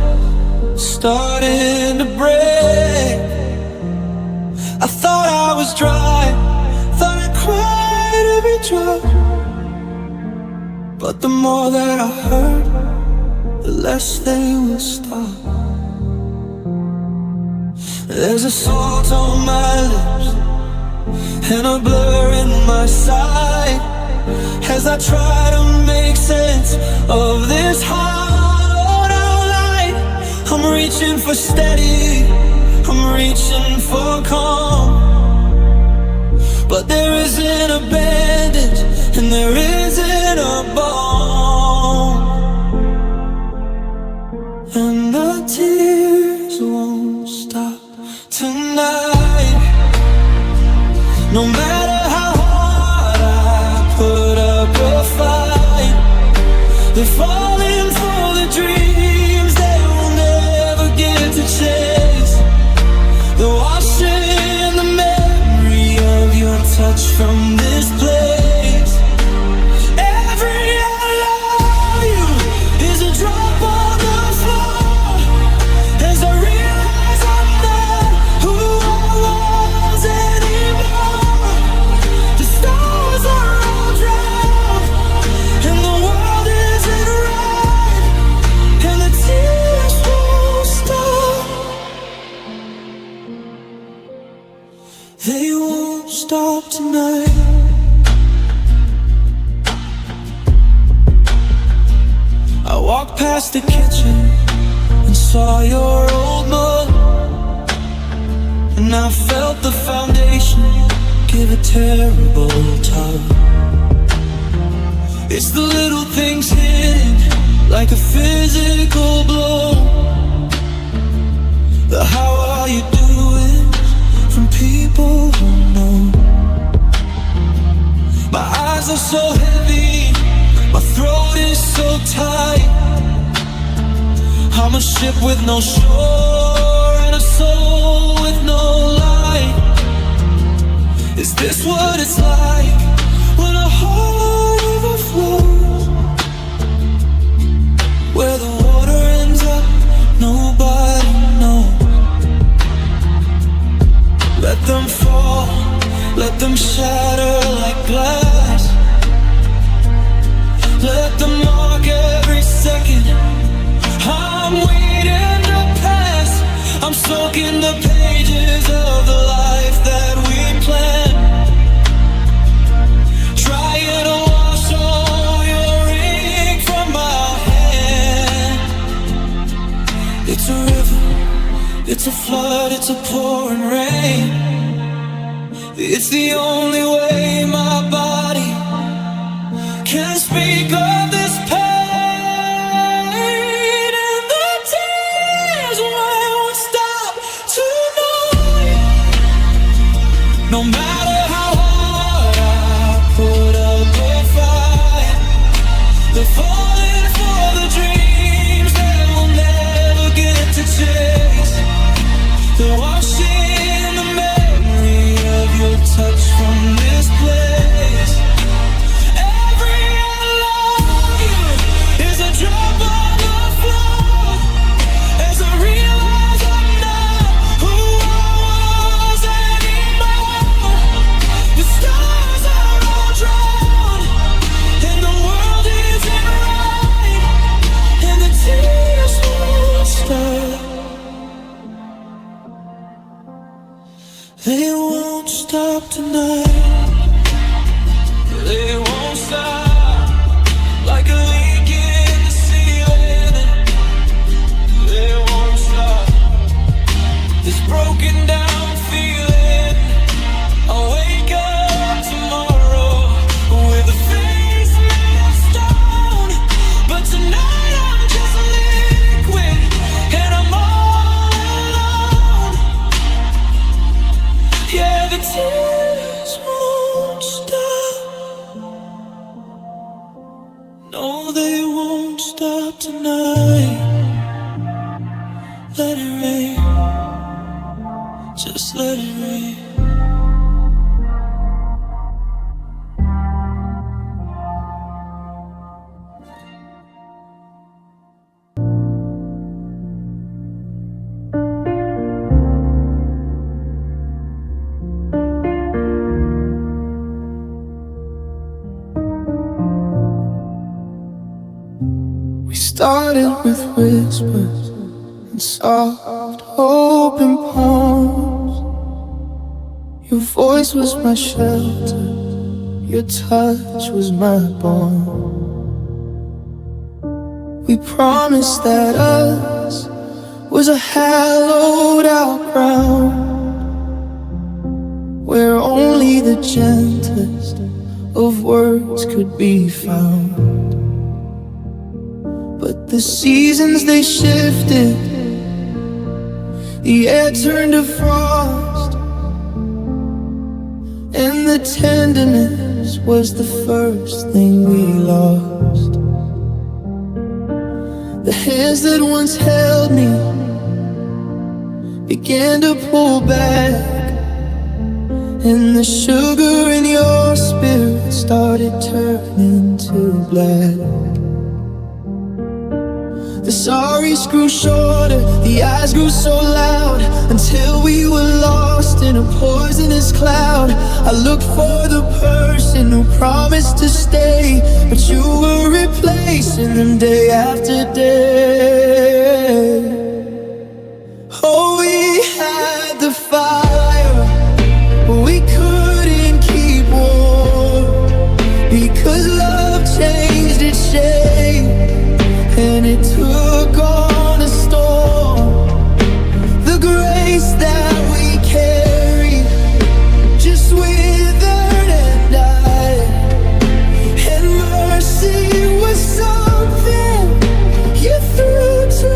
starting to break. I thought I was dry, thought I cried every drop, but the more that I heard, the less they will stop. There's a salt on my lips and a blur in my sight as I try to make sense of this hollowed out light. I'm reaching for steady, I'm reaching for calm, but there isn't a bandage and there isn't a balm, and the tears won't stop tonight. No matter how hard I put up a fight, they're falling for the dreams they will never get to chase. They're washing the memory of your touch from this place. Every I love you is a drop on the floor as I realize I'm not who I was anymore. The stars are all drowned and the world isn't right, and the tears won't stop. They won't stop tonight. I walked past the kitchen and saw your old mug, and I felt the foundation give a terrible tug. It's the little things hitting like a physical blow. The how are you doing from people who know. I'm a ship with no shore and a soul with no light. Is this what it's like when a heart overflows? Where the water ends up, nobody knows. Let them fall, let them shatter like glass. Let them mark every second. I'm waiting to pass. I'm soaking the pages of the life that we planned, trying to wash all your ink from my hand. It's a river, it's a flood, it's a pouring rain. It's the only way my body can speak of this pain. And the tears won't stop tonight. No matter how hard I put up a fight, they're falling for the dreams that we'll never get to chase. They're washing the memory of your touch from this place. Every I love you is a drop on the floor as I realize I'm not who I was anymore. The stars are all drowned and the world isn't right, and the tears won't stop. They won't stop tonight. They won't stop. Like a leak in the ceiling. They won't stop. This broken down feeling. I'll wake up tomorrow with a face made of stone, but tonight I'm just liquid and I'm all alone. Yeah, the tears won't stop. No, they won't stop tonight. Let it rain, just let it rain. We started with whispers and soft open palms. Your voice was my shelter, your touch was my balm. We promised that us was a hallowed out ground, where only the gentlest of words could be found. But the seasons, they shifted, the air turned to frost, and the tenderness was the first thing we lost. The hands that once held me began to pull back, and the sugar in your spirit started turning to black. The sorries grew shorter, the eyes grew so loud, until we were lost in a poisonous cloud. I looked for the person who promised to stay, but you were replacing them day after day. Oh, we had the fire, but we couldn't keep warm, because love changed its shape, and it took on a storm. The grace that we carried just withered and died, and mercy was something you threw to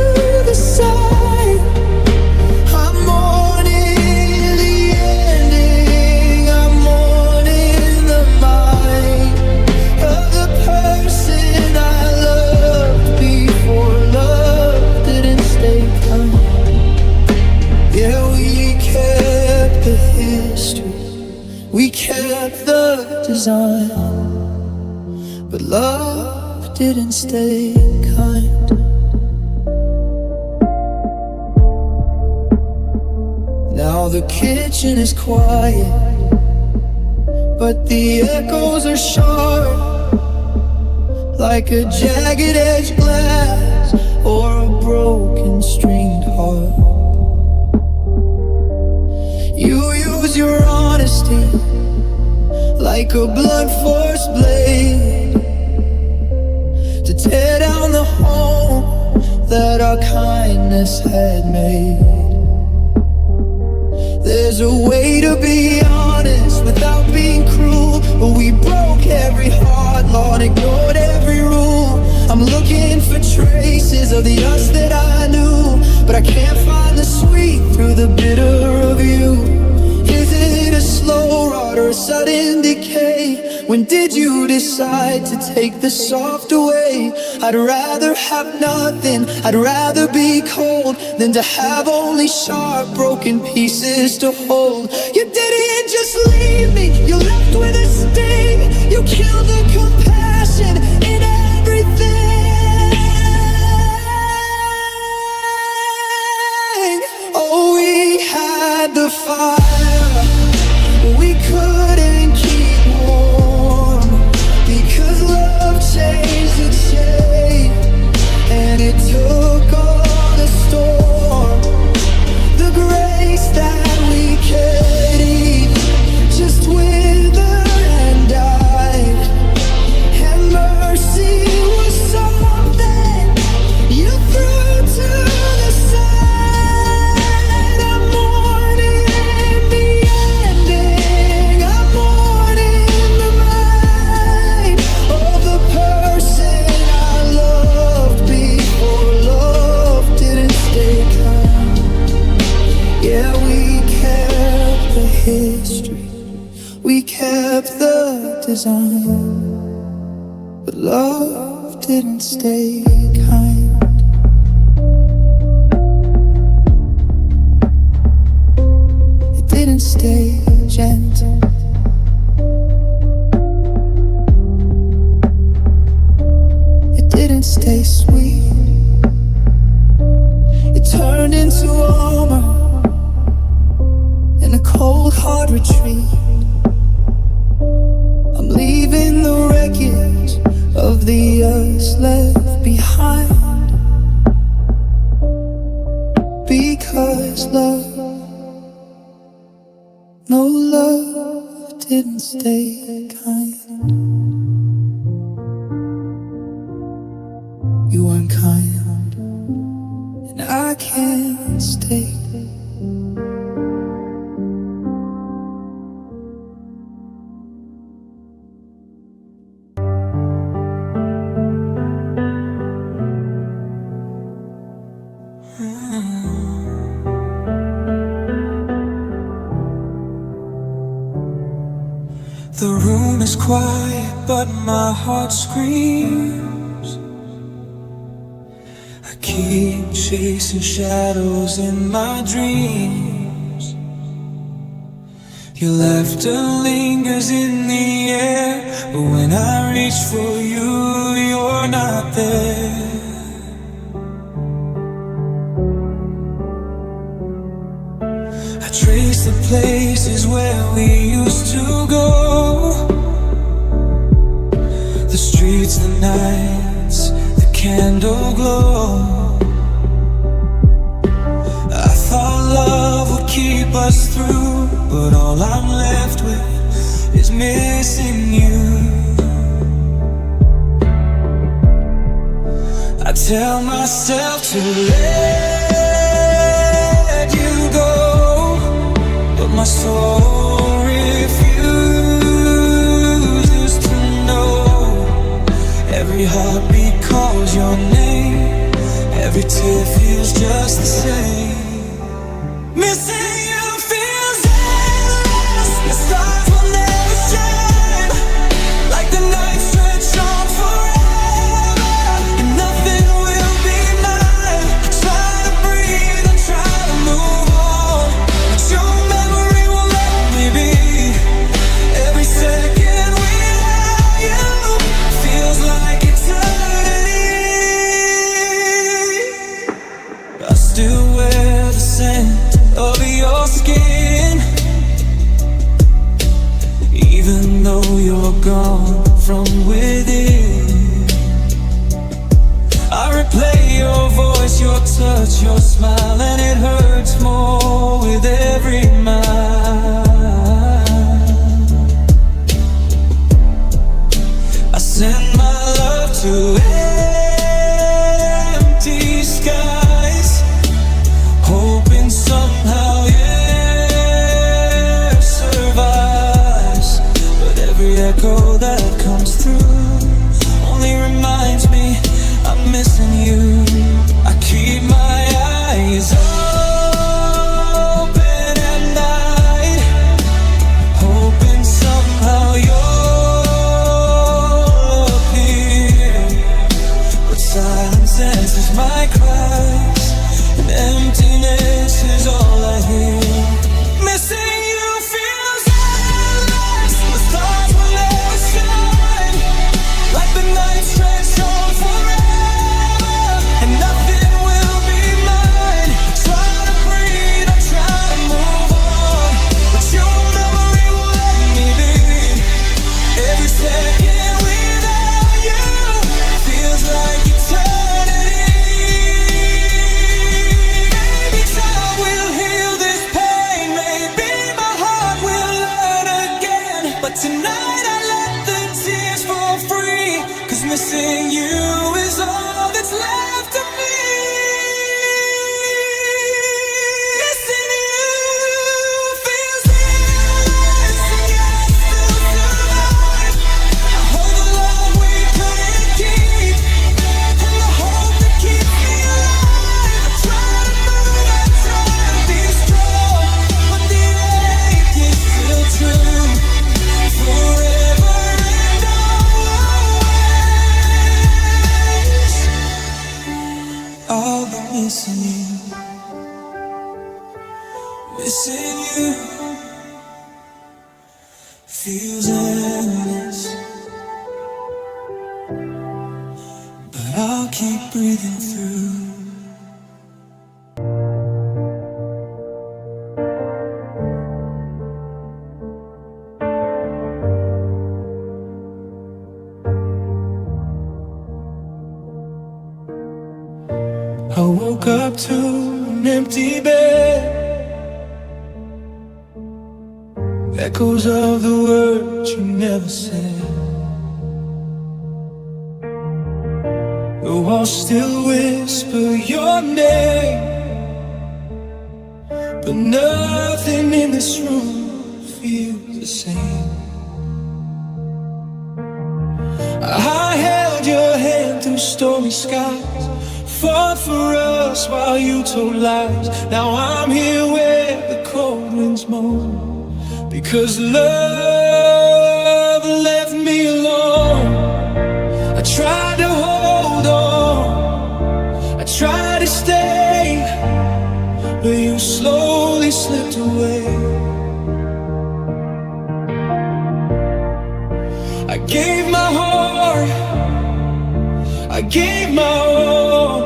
love didn't stay kind. Now the kitchen is quiet, but the echoes are sharp, like a jagged edged glass or a broken stringed harp. You use your honesty like a blunt force blade to tear down the home that our kindness had made. There's a way to be honest without being cruel, but we broke every heart law and ignored every rule. I'm looking for traces of the us that I knew, but I can't find the sweet through the bitter of you. Is it a slow rot or a sudden decay? When did you decide to take the soft away? I'd rather have nothing, I'd rather be cold than to have only sharp broken pieces to hold. You didn't just leave me, you left with a sting. You killed the compassion in everything. Oh, we had the fire, we couldn't keep warm, because love changed the shape, and it took on a storm. The grace that we carried just withered and died, and mercy was something you threw to the side. I'm mourning the ending, I'm mourning the mind of the person I loved before love didn't stay kind. Yeah, we kept the history, we kept the design, but love didn't stay kind. It didn't stay gentle. It didn't stay sweet. It turned into armor in a cold hard retreat. I'm leaving the wreckage of the us left behind, because love, no, love didn't stay kind. You weren't kind, and I can't stay. The room is quiet, but my heart screams. I keep chasing shadows in my dreams. Your laughter lingers in the air, but when I reach for you, you're not there. I trace the places where we used to go, the streets, the nights, the candle glow. I thought love would keep us through, but all I'm left with is missing you. I tell myself to let you go, but my soul refuses to know. Every heartbeat calls your name, every tear feels just the same. Missing you feels endless, the stars will never shine, like the night stretch on forever, and nothing will be mine. I try to breathe, I try to move on, but your memory won't let me be. Every second without you feels your skin. Even though you're gone from within, I replay your voice, your touch, your smile, and it hurts more with every mile. I send my love to empty skies, hoping somehow it survives. But every echo that comes through only reminds me I'm missing you. I keep my eyes open at night, hoping somehow you'll appear. But silence answers my cries, and emptiness is all I hear. Missing you feels endless. The stars will never shine, like the night stretched on forever, and nothing will be mine. Try to breathe, I try to move on, but your memory will let me be. Every second without you feels like eternity. Maybe time will heal this pain, maybe my heart will learn again. But tonight I let the tears fall free, 'cause missing you is all that's left of me. Missing you feels endless, and yet still survive. I hold the love we couldn't keep, and the hope that keeps me alive. I try to move, I try to be strong, but the ache is still true. Forever and always, I'll be missing you. Missing you feels endless, but I'll keep breathing through. I woke up to an empty bed, echoes of the words you never said. The walls still whisper your name, but nothing in this room feels the same. I held your hand through stormy skies, fought for us while you told lies. Now I'm here where the cold winds moan, because love left me alone. I tried to hold on, I tried to stay, but you slowly slipped away. I gave my heart, I gave my all,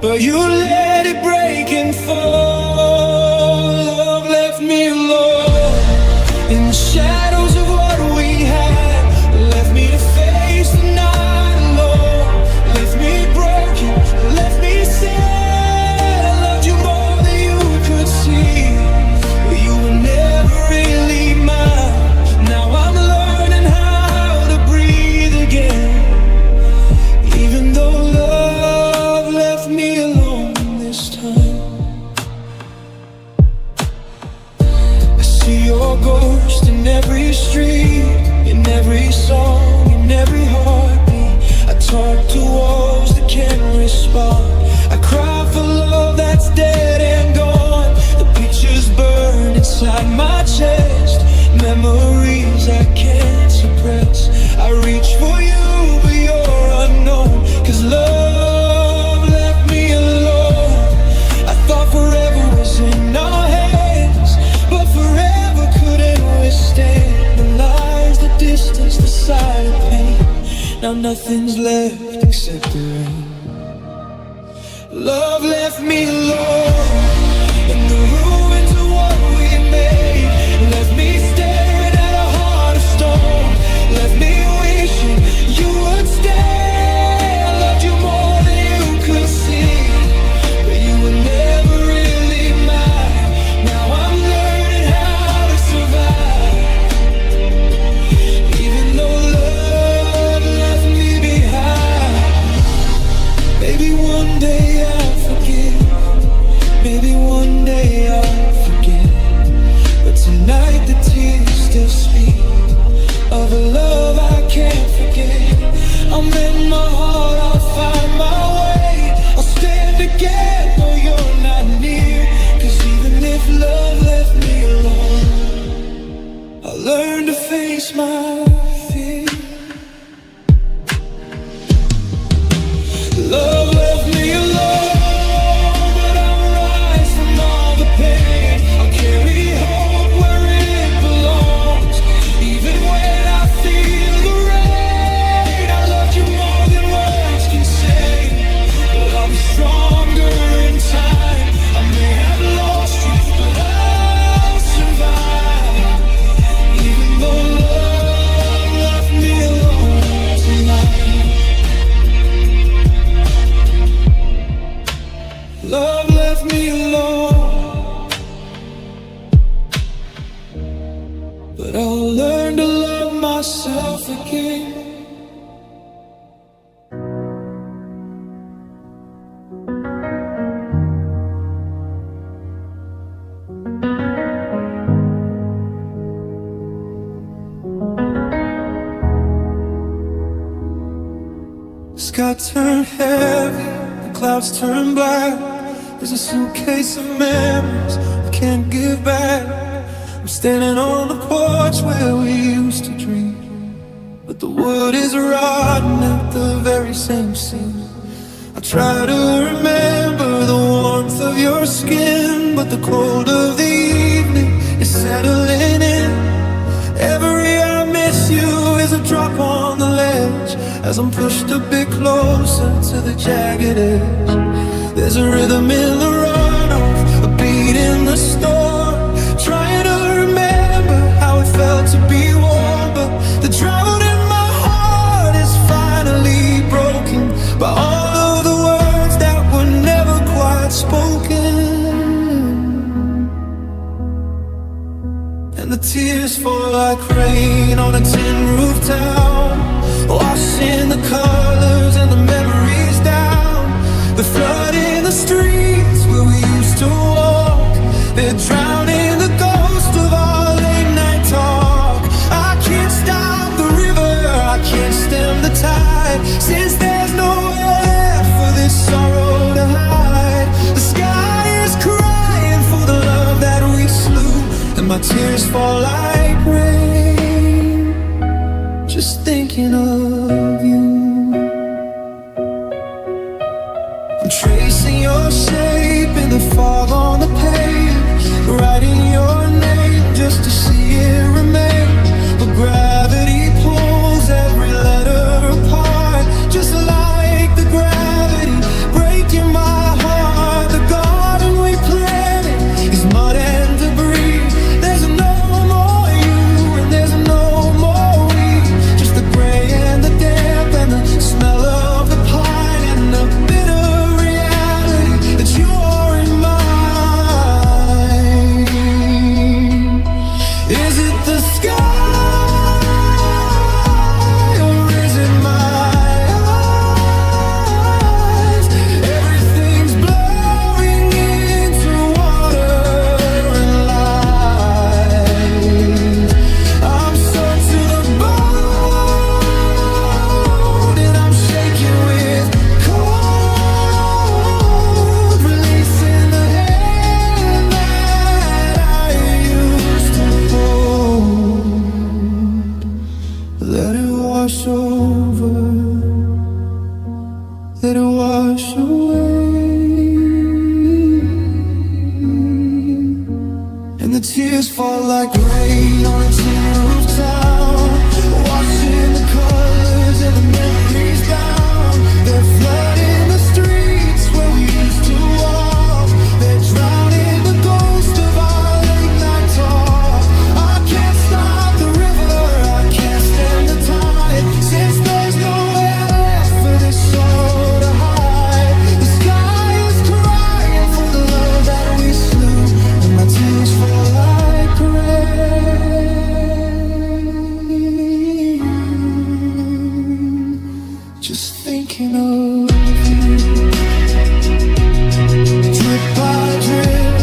but you let it break and fall. Love left me alone in the shadows of what we had, left me to face the night alone, left me broken, left me sad. I loved you more than you could see, but you were never really mine. Now I'm learning how to breathe again, even though love left me alone this time. I see your ghost in every street, in every song, in every heartbeat. I talk to walls that can't respond. I cry for love that's dead and gone. The pictures burn inside my chest, memories I can't suppress. I reach for you, but you're unknown, 'cause love left me alone. I thought forever was in our hands, but forever couldn't withstand the lies, the distance, the silent pain. Now nothing's left except the rain. Love left me alone in the ruins of love left me alone, but I'll learn to love myself again. The sky turned heavy, the clouds turned black. There's a suitcase of memories I can't give back. I'm standing on the porch where we used to dream, but the wood is rotten at the very same seam. I try to remember the warmth of your skin, but the cold of the evening is settling in. Every I miss you is a drop on the ledge, as I'm pushed a bit closer to the jagged edge. There's a rhythm in the runoff, a beat in the storm, trying to remember how it felt to be warm. But the drought in my heart is finally broken by all of the words that were never quite spoken. And the tears fall like rain on a tin roof town, washing the colors and the memories down. The flood in the streets where we used to walk, they're drowning the ghost of our late night talk. I can't stop the river, I can't stem the tide, since there's nowhere left for this sorrow to hide. The sky is crying for the love that we slew, and my tears fall like rain, just thinking of you. I'm tracing your shape in the fog on the page, writing your name just to see it remain. But gravity pulls every letter apart, just like the gravity breaking my heart. The garden we planted is mud and debris. There's no more you and there's no more we, just the gray and the damp and the smell of the pine and the bitter reality that you are in mine. Is it the sky or is it my eyes? Everything's blurring into water and light. I'm soaked to the bone and I'm shaking with cold, releasing the hand that I used to hold. Let it wash over, let it wash away. And the tears fall like rain on a tin roof town, washing the colors and the memories down. They're flooding the streets where we used to walk, they're drowning the ghost of our late night talk. I can't stop the river, I can't stand the tide, since there's nowhere left for this sorrow to hide. The sky is crying for the love that we slew, and my tears fall like rain, just thinking of you. Drip by drip,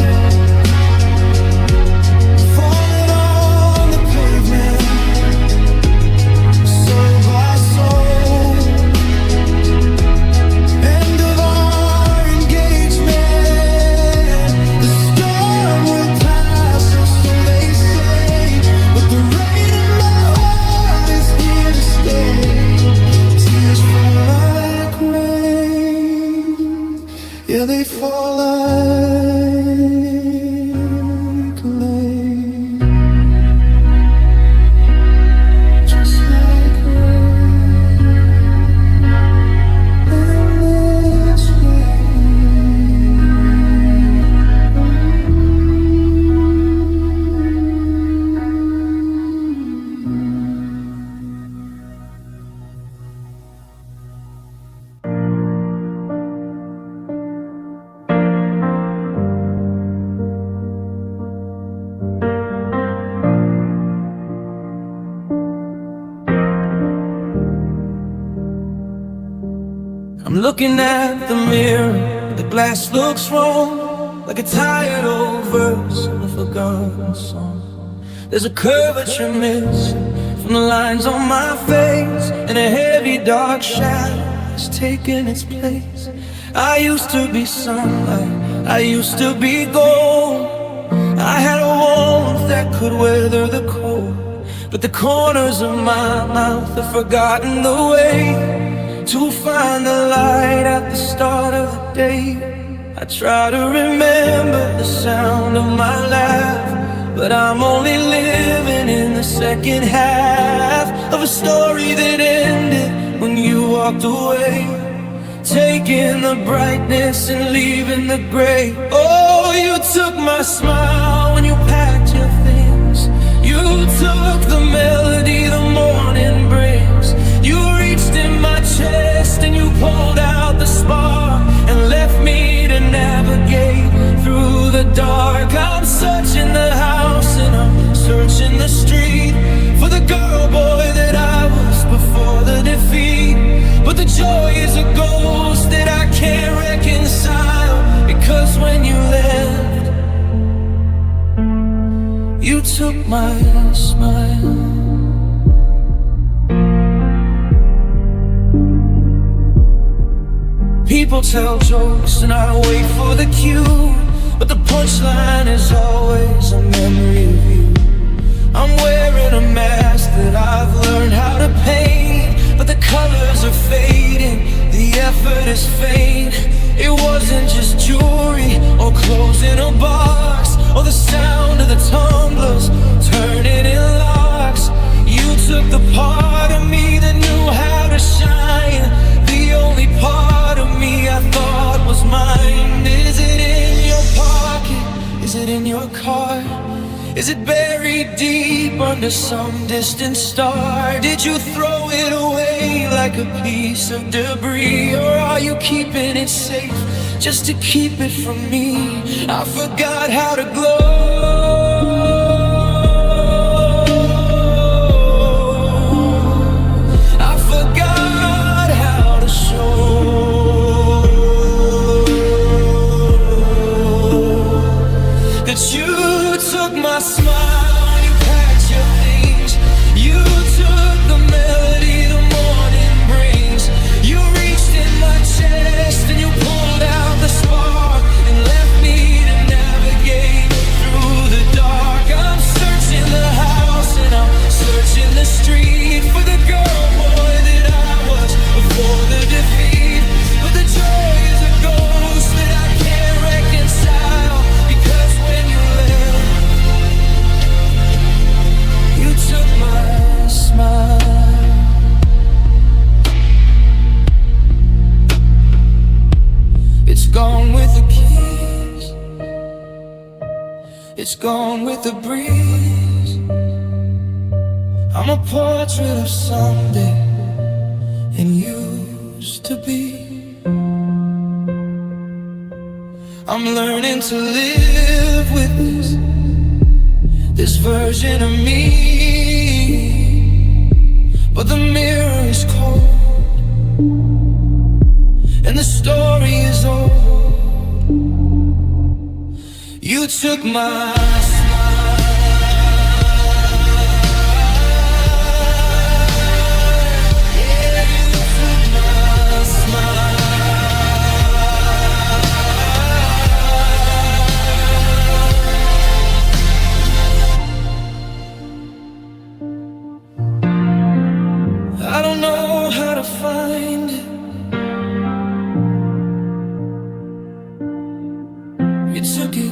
falling on the pavement, soul by soul. End of our engagement. The storm will pass, or so they say, but the rain in my heart is here to stay. Tears fall like rain, yeah, they fall like rain, just like rain, endless rain. looking at the mirror, the glass looks wrong, like a tired old verse in a forgotten song. There's a curvature missing from the lines on my face, and a heavy dark shadow has taken its place. I used to be sunlight, I used to be gold. I had a warmth that could weather the cold, but the corners of my mouth have forgotten the way to find the light at the start of the day. I try to remember the sound of my laugh, but I'm only living in the second half of a story that ended when you walked away, taking the brightness and leaving the gray. Oh, you took my smile when you packed your things. You took the melody the morning brings. You reached in my chest and you pulled out the spark and left me to navigate through the dark. I'm searching the house and I'm searching the street for the girl, boy, that I was before the defeat. But the joy is a ghost that I can't reconcile, because when you left, you took my smile. People tell jokes and I wait for the cue, but the punchline is always a memory of you. I'm wearing a mask that I've learned how to paint, but the colors are fading, the effort is faint. It wasn't just jewelry or clothes in a box, or the sound of the tumblers turning in locks. You took the part of me that knew how to shine, the only part of me I thought was mine. Is it in your pocket? Is it in your car? Is it buried deep under some distant star? Did you throw it away like a piece of debris, or are you keeping it safe just to keep it from me? I forgot how to glow. I forgot how to show that you took my smile, you packed your things. You took the melody the morning brings. You reached in my chest and you pulled out the spark and left me to navigate through the dark. I'm searching the house and I'm searching the street for the girl, boy, that I was before the defeat. But the joy is a ghost that I can't reconcile, because when you left, you took my smile. It's gone with the kiss, it's gone with the breeze. I'm a portrait of someday and used to be. I'm learning to live with this version of me, but the mirror is cold and the story is old. You took my smile, yeah, you took my smile. I don't know how to find it. You took it